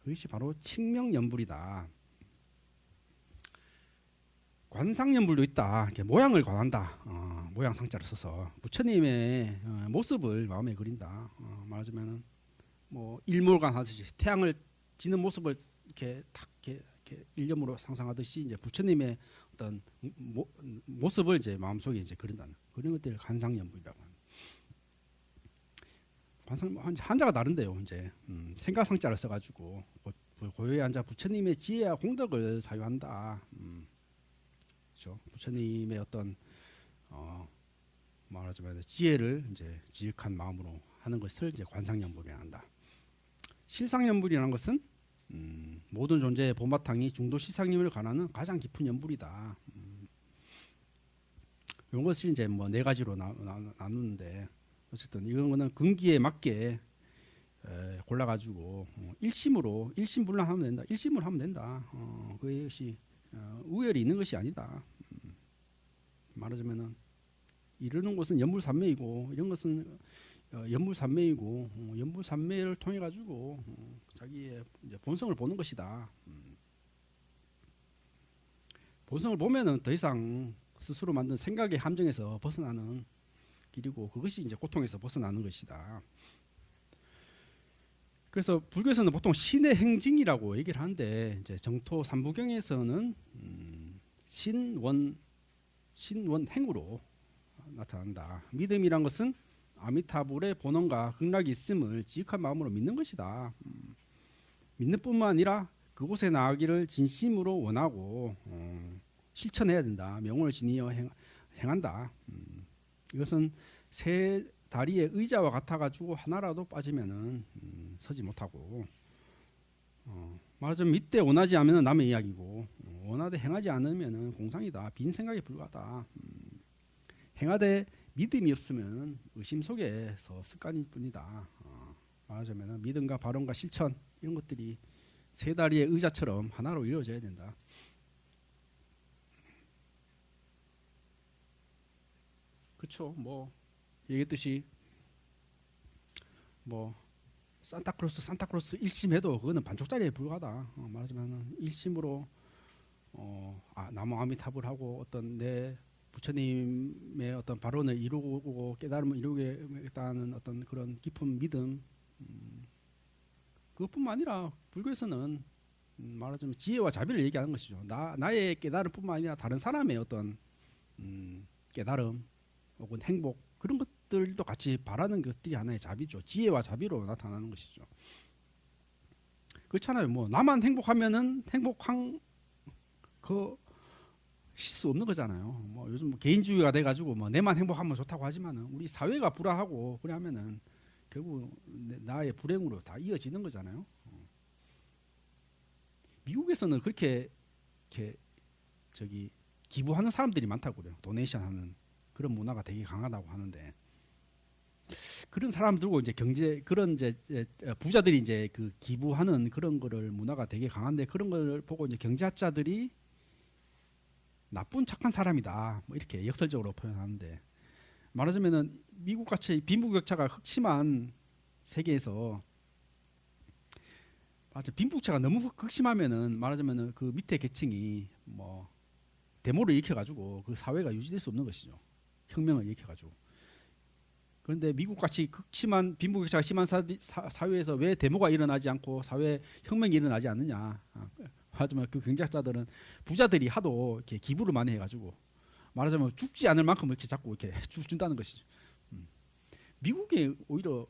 그것이 바로 칙명연불이다. 관상연불도 있다. 이렇게 모양을 관한다. 모양 상자를 써서 부처님의 모습을 마음에 그린다. 말하자면은 뭐 일몰관 하듯이 태양을 지는 모습을 이렇게 탁 이렇게 일념으로 상상하듯이 이제 부처님의 어떤 모습을 이제 마음속에 이제 그린다는 그런 것들을 관상연불이라고 합니다. 관상 한자가 다른데요. 이제 생가상자를 써가지고 고요에 앉아 부처님의 지혜와 공덕을 사유한다. 그렇죠. 부처님의 어떤 말하자면 지혜를 이제 지극한 마음으로 하는 것을 이제 관상연불이라 한다. 실상연불이라는 것은 모든 존재의 본바탕이 중도 실상임을 관하는 가장 깊은 연불이다. 이것이 이제 뭐 네 가지로 나누는데 어쨌든 이런 거는 근기에 맞게 골라가지고 일심불란하면 된다. 일심으로 하면 된다. 그것이 우열이 있는 것이 아니다. 말하자면은 이르는 것은 연불산매이고 이런 것은 연불산매이고 연불산매를 통해 가지고 자기의 이제 본성을 보는 것이다. 본성을 보면은 더 이상 스스로 만든 생각의 함정에서 벗어나는 길이고 그것이 이제 고통에서 벗어나는 것이다. 그래서 불교에서는 보통 신의 행징이라고 얘기를 하는데 이제 정토 삼부경에서는 신원행으로 나타난다. 믿음이란 것은 아미타불의 본원과 극락이 있음을 지극한 마음으로 믿는 것이다. 믿는 뿐만 아니라 그곳에 나아가기를 진심으로 원하고 실천해야 된다. 명운을 지니어 행한다. 이것은 세 다리의 의자와 같아가지고 하나라도 빠지면은 서지 못하고 말하자면 믿되 원하지 않으면 남의 이야기고 원하되 행하지 않으면은 공상이다. 빈 생각에 불과하다. 행하되 믿음이 없으면 의심 속에서 습관일 뿐이다. 말하자면 믿음과 발언과 실천 이런 것들이 세 다리의 의자처럼 하나로 이루어져야 된다. 그렇죠. 뭐 얘기했듯이 뭐 산타크로스 일심해도 그거는 반쪽짜리에 불과하다. 말하자면 일심으로 나무 아미타불 하고 어떤 내 부처님의 어떤 발언을 이루고 깨달음을 이루겠다는 어떤 그런 깊은 믿음 그것뿐만 아니라 불교에서는 말하자면 지혜와 자비를 얘기하는 것이죠. 나의 깨달음뿐만 아니라 다른 사람의 어떤 깨달음 혹은 행복 그런 것들도 같이 바라는 것들이 하나의 자비죠. 지혜와 자비로 나타나는 것이죠. 그렇잖아요. 뭐 나만 행복하면은 행복한 실수 없는 거잖아요. 뭐 요즘 뭐 개인주의가 돼가지고 뭐 내만 행복하면 좋다고 하지만은 우리 사회가 불화하고 그러면은 결국 나의 불행으로 다 이어지는 거잖아요. 미국에서는 그렇게 기부하는 사람들이 많다고 그래요. 도네이션하는 그런 문화가 되게 강하다고 하는데 그런 사람 들고 이제 그런 이제 부자들이 이제 그 기부하는 그런 거를 문화가 되게 강한데 그런 걸 보고 이제 경제학자들이 나쁜 착한 사람이다 뭐 이렇게 역설적으로 표현하는데 말하자면은 미국 같이 빈부격차가 극심한 세계에서 빈부격차가 너무 극심하면은 말하자면은 그 밑에 계층이 뭐 데모를 일으켜가지고 그 사회가 유지될 수 없는 것이죠. 혁명을 일으켜가지고. 그런데 미국같이 극심한 빈부격차가 심한 사회에서 왜 데모가 일어나지 않고 사회 혁명이 일어나지 않느냐. 하지만 그 경제학자들은 부자들이 하도 이렇게 기부를 많이 해가지고 말하자면 죽지 않을 만큼 이렇게 자꾸 이렇게 준다는 것이죠. 미국이 오히려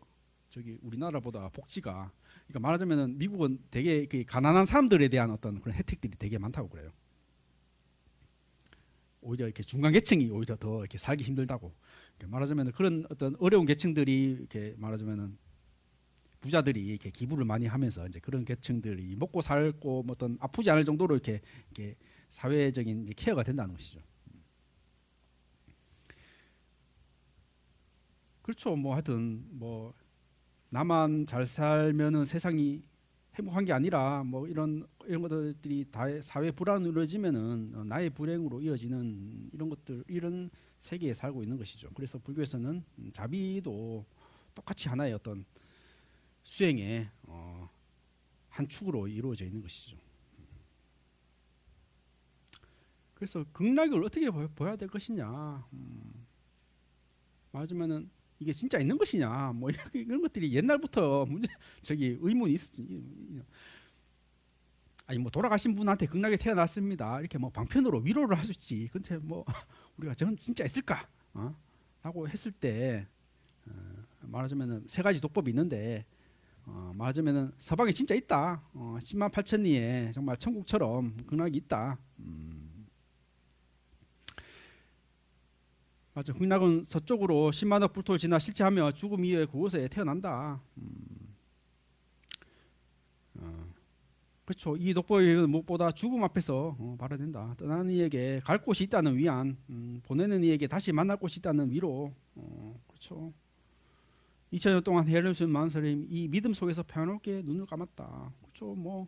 우리나라보다 복지가 그러니까 말하자면은 미국은 되게 그 가난한 사람들에 대한 어떤 그런 혜택들이 되게 많다고 그래요. 오히려 이렇게 중간 계층이 오히려 더 이렇게 살기 힘들다고. 말하자면 그런 어떤 어려운 계층들이 이렇게 말하자면은 부자들이 이렇게 기부를 많이 하면서 이제 그런 계층들이 먹고 살고 뭐 어떤 아프지 않을 정도로 이렇게 사회적인 이제 케어가 된다는 것이죠. 그렇죠. 뭐 하여튼 뭐 나만 잘 살면은 세상이 행복한 게 아니라 뭐 이런 것들이 다 사회 불안으로 이루어지면은 나의 불행으로 이어지는 이런 것들, 이런 세계에 살고 있는 것이죠. 그래서 불교에서는 자비도 똑같이 하나의 어떤 수행의 한 축으로 이루어져 있는 것이죠. 그래서 극락을 어떻게 보여야 될 것이냐, 말하자면은 이게 진짜 있는 것이냐, 뭐 이런 것들이 옛날부터 의문이 아니 뭐 돌아가신 분한테 극락에 태어났습니다, 이렇게 뭐 방편으로 위로를 할 수 있지. 근데 뭐 우리가 저는 진짜 있을까? 라고 했을 때 말하자면은 세 가지 독법이 있는데 말하자면은 서방에 진짜 있다. 10만 8천 리에 정말 천국처럼 극락이 있다. 맞죠. 극락은 서쪽으로 10만억 불토를 지나 실체하며 죽음 이후에 그곳에 태어난다. 그렇죠. 이 독보는 무엇보다 죽음 앞에서 발휘된다. 떠나는 이에게 갈 곳이 있다는 위안, 보내는 이에게 다시 만날 곳이 있다는 위로. 그렇죠. 2000년 동안 헤어진 많은 사람이 이 믿음 속에서 평안롭게 눈을 감았다. 그렇죠. 뭐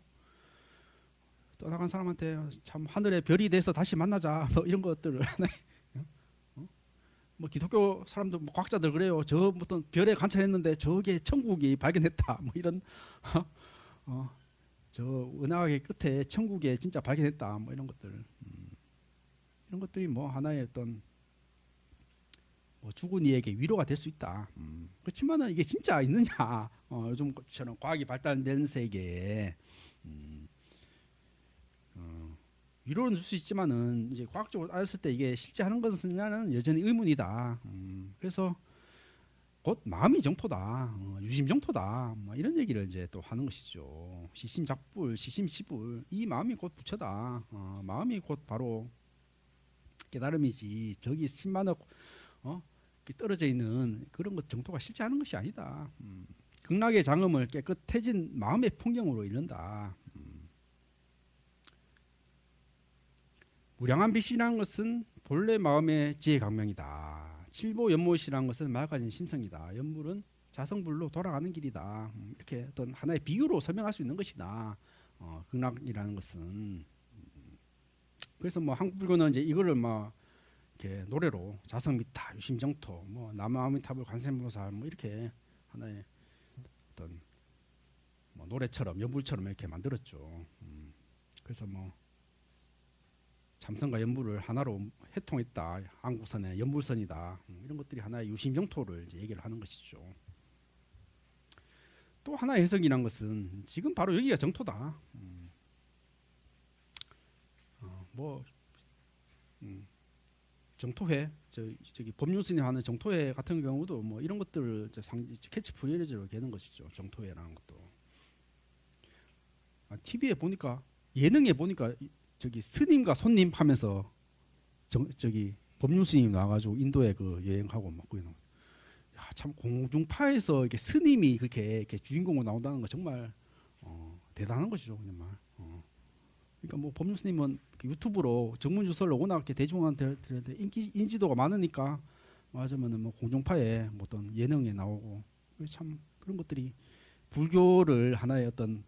떠나간 사람한테 참 하늘의 별이 돼서 다시 만나자, 뭐 이런 것들을 뭐 기독교 사람들, 뭐 과학자들 그래요. 저 어떤 별에 관찰했는데 저게 천국이 발견했다. 뭐 이런 저 은하계 끝에 천국에 진짜 발견했다. 뭐 이런 것들, 이런 것들이 뭐 하나의 어떤 뭐 죽은 이에게 위로가 될 수 있다. 그렇지만은 이게 진짜 있느냐? 요즘처럼 과학이 발달된 세계에 위로는 줄 수 있지만은 이제 과학적으로 따졌을 때 이게 실제 하는 것은 여전히 의문이다. 그래서 곧 마음이 정토다, 유심 정토다, 뭐 이런 얘기를 이제 또 하는 것이죠. 시심작불, 시심시불, 이 마음이 곧 부처다. 마음이 곧 바로 깨달음이지. 저기 10만억 떨어져 있는 그런 것 정토가 실제 하는 것이 아니다. 극락의 장엄을 깨끗해진 마음의 풍경으로 이른다. 무량한 빛이라는 것은 본래 마음의 지혜 강명이다. 칠보 연못이라는 것은 맑아진 심성이다. 연물은 자성불로 돌아가는 길이다. 이렇게 어떤 하나의 비유로 설명할 수 있는 것이다. 극락이라는 것은. 그래서 뭐 한국 불교는 이제 이거를 막 이렇게 노래로 자성미타, 유심정토, 뭐 남아미타불 관세음보살, 뭐 이렇게 하나의 어떤 뭐 노래처럼 연불처럼 이렇게 만들었죠. 그래서 뭐 참선과 연불을 하나로 해통했다. 한국선의 연불선이다. 이런 것들이 하나의 유심정토를 이제 얘기를 하는 것이죠. 또 하나의 해석이란 것은 지금 바로 여기가 정토다. 정토회, 저기 법륜스님 하는 정토회 같은 경우도 뭐 이런 것들을 캐치프레이즈로 되는 것이죠. 정토회라는 것도. TV에 보니까, 예능에 보니까 저기 스님과 손님 하면서 저기 법륜스님 나와가지고 인도에 그 여행하고 막 그러는. 야, 참 공중파에서 이렇게 스님이 이렇게 주인공으로 나온다는 거 정말 대단한 것이죠, 정말. 그러니까 뭐 법륜스님은 유튜브로 정문주설로 워낙 이렇게 대중한테 인지도가 많으니까 말하자면은 뭐 공중파에 뭐 어떤 예능에 나오고, 참 그런 것들이 불교를 하나의 어떤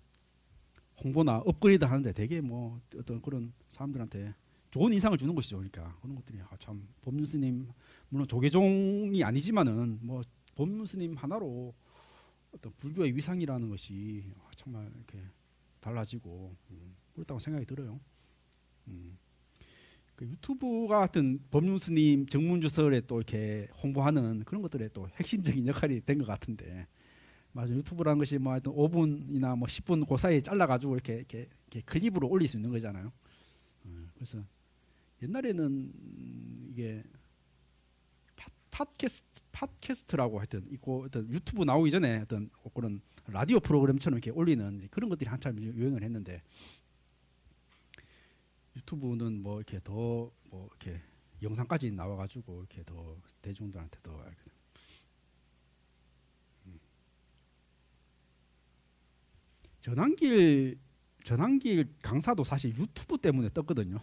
홍보나 업그레이드 하는데 되게 뭐 어떤 그런 사람들한테 좋은 인상을 주는 것이죠. 그러니까 그런 것들이 참 법륜스님, 물론 조계종이 아니지만은 뭐 법륜스님 하나로 어떤 불교의 위상이라는 것이 정말 이렇게 달라지고 그렇다고 생각이 들어요. 그 유튜브가 같은 법륜스님 정문주설에 또 이렇게 홍보하는 그런 것들에 또 핵심적인 역할이 된 것 같은데, 맞아, 유튜브라는 것이 뭐 하여튼 5분이나 뭐 10분 그 사이에 잘라가지고 이렇게 클립으로 올릴 수 있는 거잖아요. 그래서 옛날에는 이게 팟캐스트라고 하여튼 있고, 어떤 유튜브 나오기 전에 어떤 그런 라디오 프로그램처럼 이렇게 올리는 그런 것들이 한참 유행을 했는데, 유튜브는 뭐 이렇게 더 뭐 이렇게 영상까지 나와가지고 이렇게 더 대중들한테 더 알게 됩니다. 전환길 강사도 사실 유튜브 때문에 떴거든요.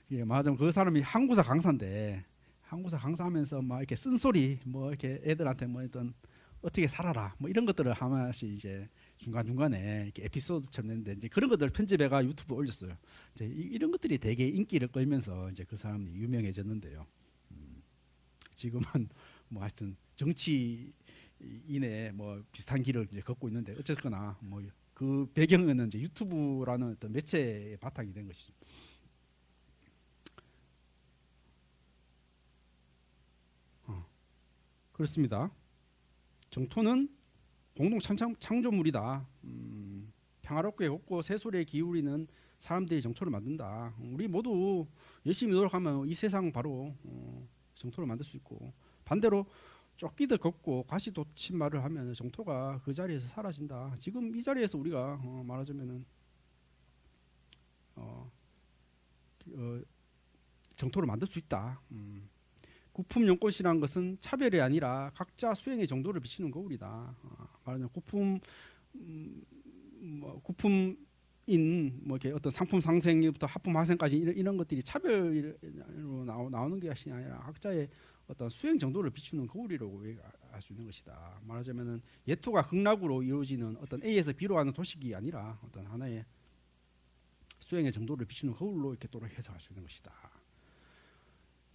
예, 말하자면 그 사람이 한국사 강사인데 한국사 강사하면서 막 이렇게 쓴소리 뭐 이렇게 애들한테 뭐 어떤 어떻게 살아라 뭐 이런 것들을 하나씩 이제 중간 중간에 이렇게 에피소드처럼 냈는데 이제 그런 것들 편집해가 유튜브에 올렸어요. 이제 이런 것들이 되게 인기를 끌면서 이제 그 사람이 유명해졌는데요. 지금은 뭐 하여튼 정치인의 뭐 비슷한 길을 이제 걷고 있는데 어쨌거나 뭐 그 배경은 이제 유튜브라는 어떤 매체의 바탕이 된 것이죠. 그렇습니다. 정토는 공동 창조물이다. 평화롭게 걷고 새소리에 기울이는 사람들이 정토를 만든다. 우리 모두 열심히 노력하면 이 세상 바로 정토를 만들 수 있고 반대로 쫓기듯 걷고 과시도친말을 하면 정토가 그 자리에서 사라진다. 지금 이 자리에서 우리가 말하자면은 정토를 만들 수 있다. 구품 연꽃이라는 것은 차별이 아니라 각자 수행의 정도를 비추는 거울이다. 말하자면 구품인 뭐 이렇게 어떤 상품 상생부터 하품 하생까지 이런 것들이 차별로 나오는 것이 아니라 각자의 어떤 수행 정도를 비추는 거울이라고 알 수 있는 것이다. 말하자면은 예토가 극락으로 이루어지는 어떤 A에서 B로 가는 도식이 아니라 어떤 하나의 수행의 정도를 비추는 거울로 이렇게 또 해석할 수 있는 것이다.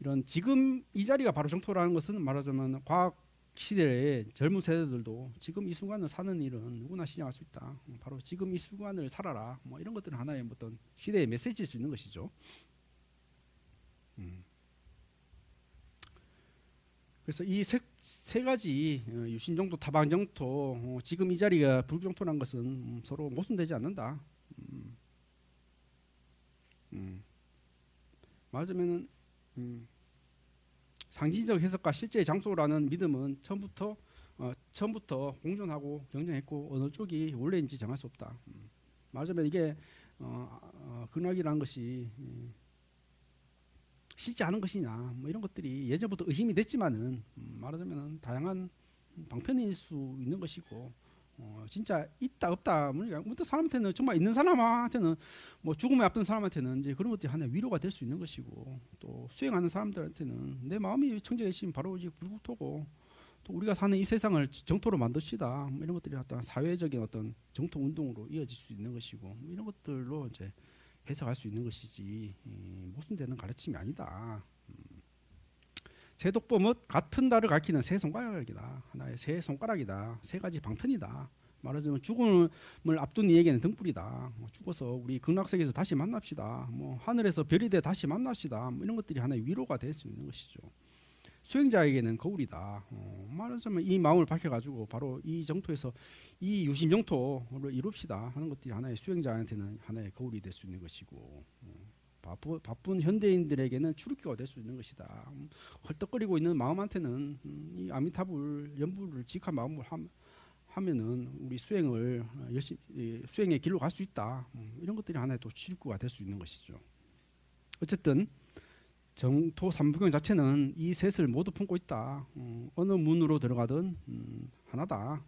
이런 지금 이 자리가 바로 정토라는 것은 말하자면 과학 시대의 젊은 세대들도 지금 이 순간을 사는 일은 누구나 시행할 수 있다. 바로 지금 이 순간을 살아라. 뭐 이런 것들은 하나의 어떤 시대의 메시지일 수 있는 것이죠. 그래서 이 세 가지 유신정토, 타방정토, 지금 이 자리가 불정토라는 것은 서로 모순되지 않는다. 말하자면은 상징적 해석과 실제의 장소라는 믿음은 처음부터 공존하고 경쟁했고 어느 쪽이 원래인지 정할 수 없다. 말하자면 이게 근학이라는 것이 실제 하는 것이냐 뭐 이런 것들이 예전부터 의심이 됐지만은 말하자면 다양한 방편일 수 있는 것이고 진짜 있다 없다 뭐 사람한테는 정말 있는 사람한테는 뭐 죽음에 앞둔 사람한테는 이제 그런 것들이 하나의 위로가 될 수 있는 것이고 또 수행하는 사람들한테는 내 마음이 청정해지면 바로 이제 불국토고 또 우리가 사는 이 세상을 정토로 만듭시다 뭐 이런 것들이 어떤 사회적인 어떤 정토 운동으로 이어질 수 있는 것이고 뭐 이런 것들로 이제 해석할 수 있는 것이지 모순되는 가르침이 아니다. 세독법은 같은 달을 가리키는 세 손가락이다. 하나의 세 손가락이다. 세 가지 방편이다. 말하자면 죽음을 앞둔 이에게는 등불이다. 죽어서 우리 극락세계에서 다시 만납시다. 뭐 하늘에서 별이 돼 다시 만납시다. 뭐 이런 것들이 하나의 위로가 될 수 있는 것이죠. 수행자에게는 거울이다. 말하자면 이 마음을 밝혀가지고 바로 이 정토에서 이 유심 정토를 이룹시다 하는 것들이 하나의 수행자한테는 하나의 거울이 될 수 있는 것이고 바쁜 현대인들에게는 출입구가 될 수 있는 것이다. 헐떡거리고 있는 마음한테는 이 아미타불 연불을 지식한 마음을 하면은 우리 수행을 열심히 수행의 길로 갈 수 있다. 이런 것들이 하나의 또 출입구가 될 수 있는 것이죠. 어쨌든 정토 삼부경 자체는 이 셋을 모두 품고 있다. 어느 문으로 들어가든 하나다.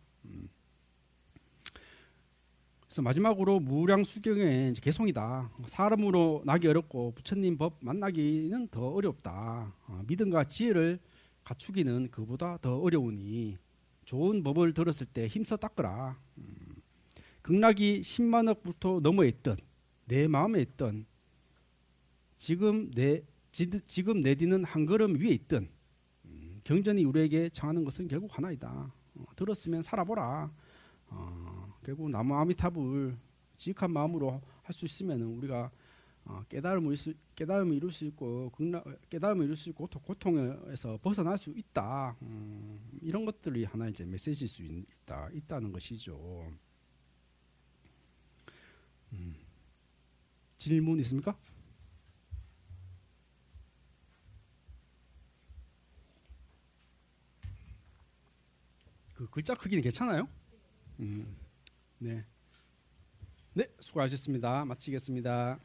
그래서 마지막으로 무량수경의 개송이다. 사람으로 나기 어렵고 부처님 법 만나기는 더 어렵다. 믿음과 지혜를 갖추기는 그보다 더 어려우니 좋은 법을 들었을 때 힘써 닦으라. 극락이 10만억 불토 너머에 있던 내 마음에 있던 지금 내디는 한 걸음 위에 있던 경전이 우리에게 청하는 것은 결국 하나이다. 들었으면 살아보라. 결국 나무 아미타불 지익한 마음으로 할 수 있으면 우리가 깨달음을 이룰 수 있고 깨달음을 이룰 수 있고 고통에서 벗어날 수 있다. 이런 것들이 하나 이제 메시지일 수 있다는 것이죠. 질문 있습니까? 그 글자 크기는 괜찮아요? 네. 네, 수고하셨습니다. 마치겠습니다.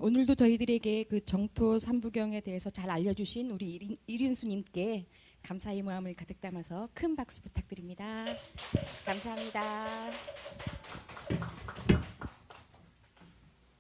오늘도 저희들에게 그 정토 삼부경에 대해서 잘 알려주신 우리 이륜수님께 감사의 마음을 가득 담아서 큰 박수 부탁드립니다. 감사합니다.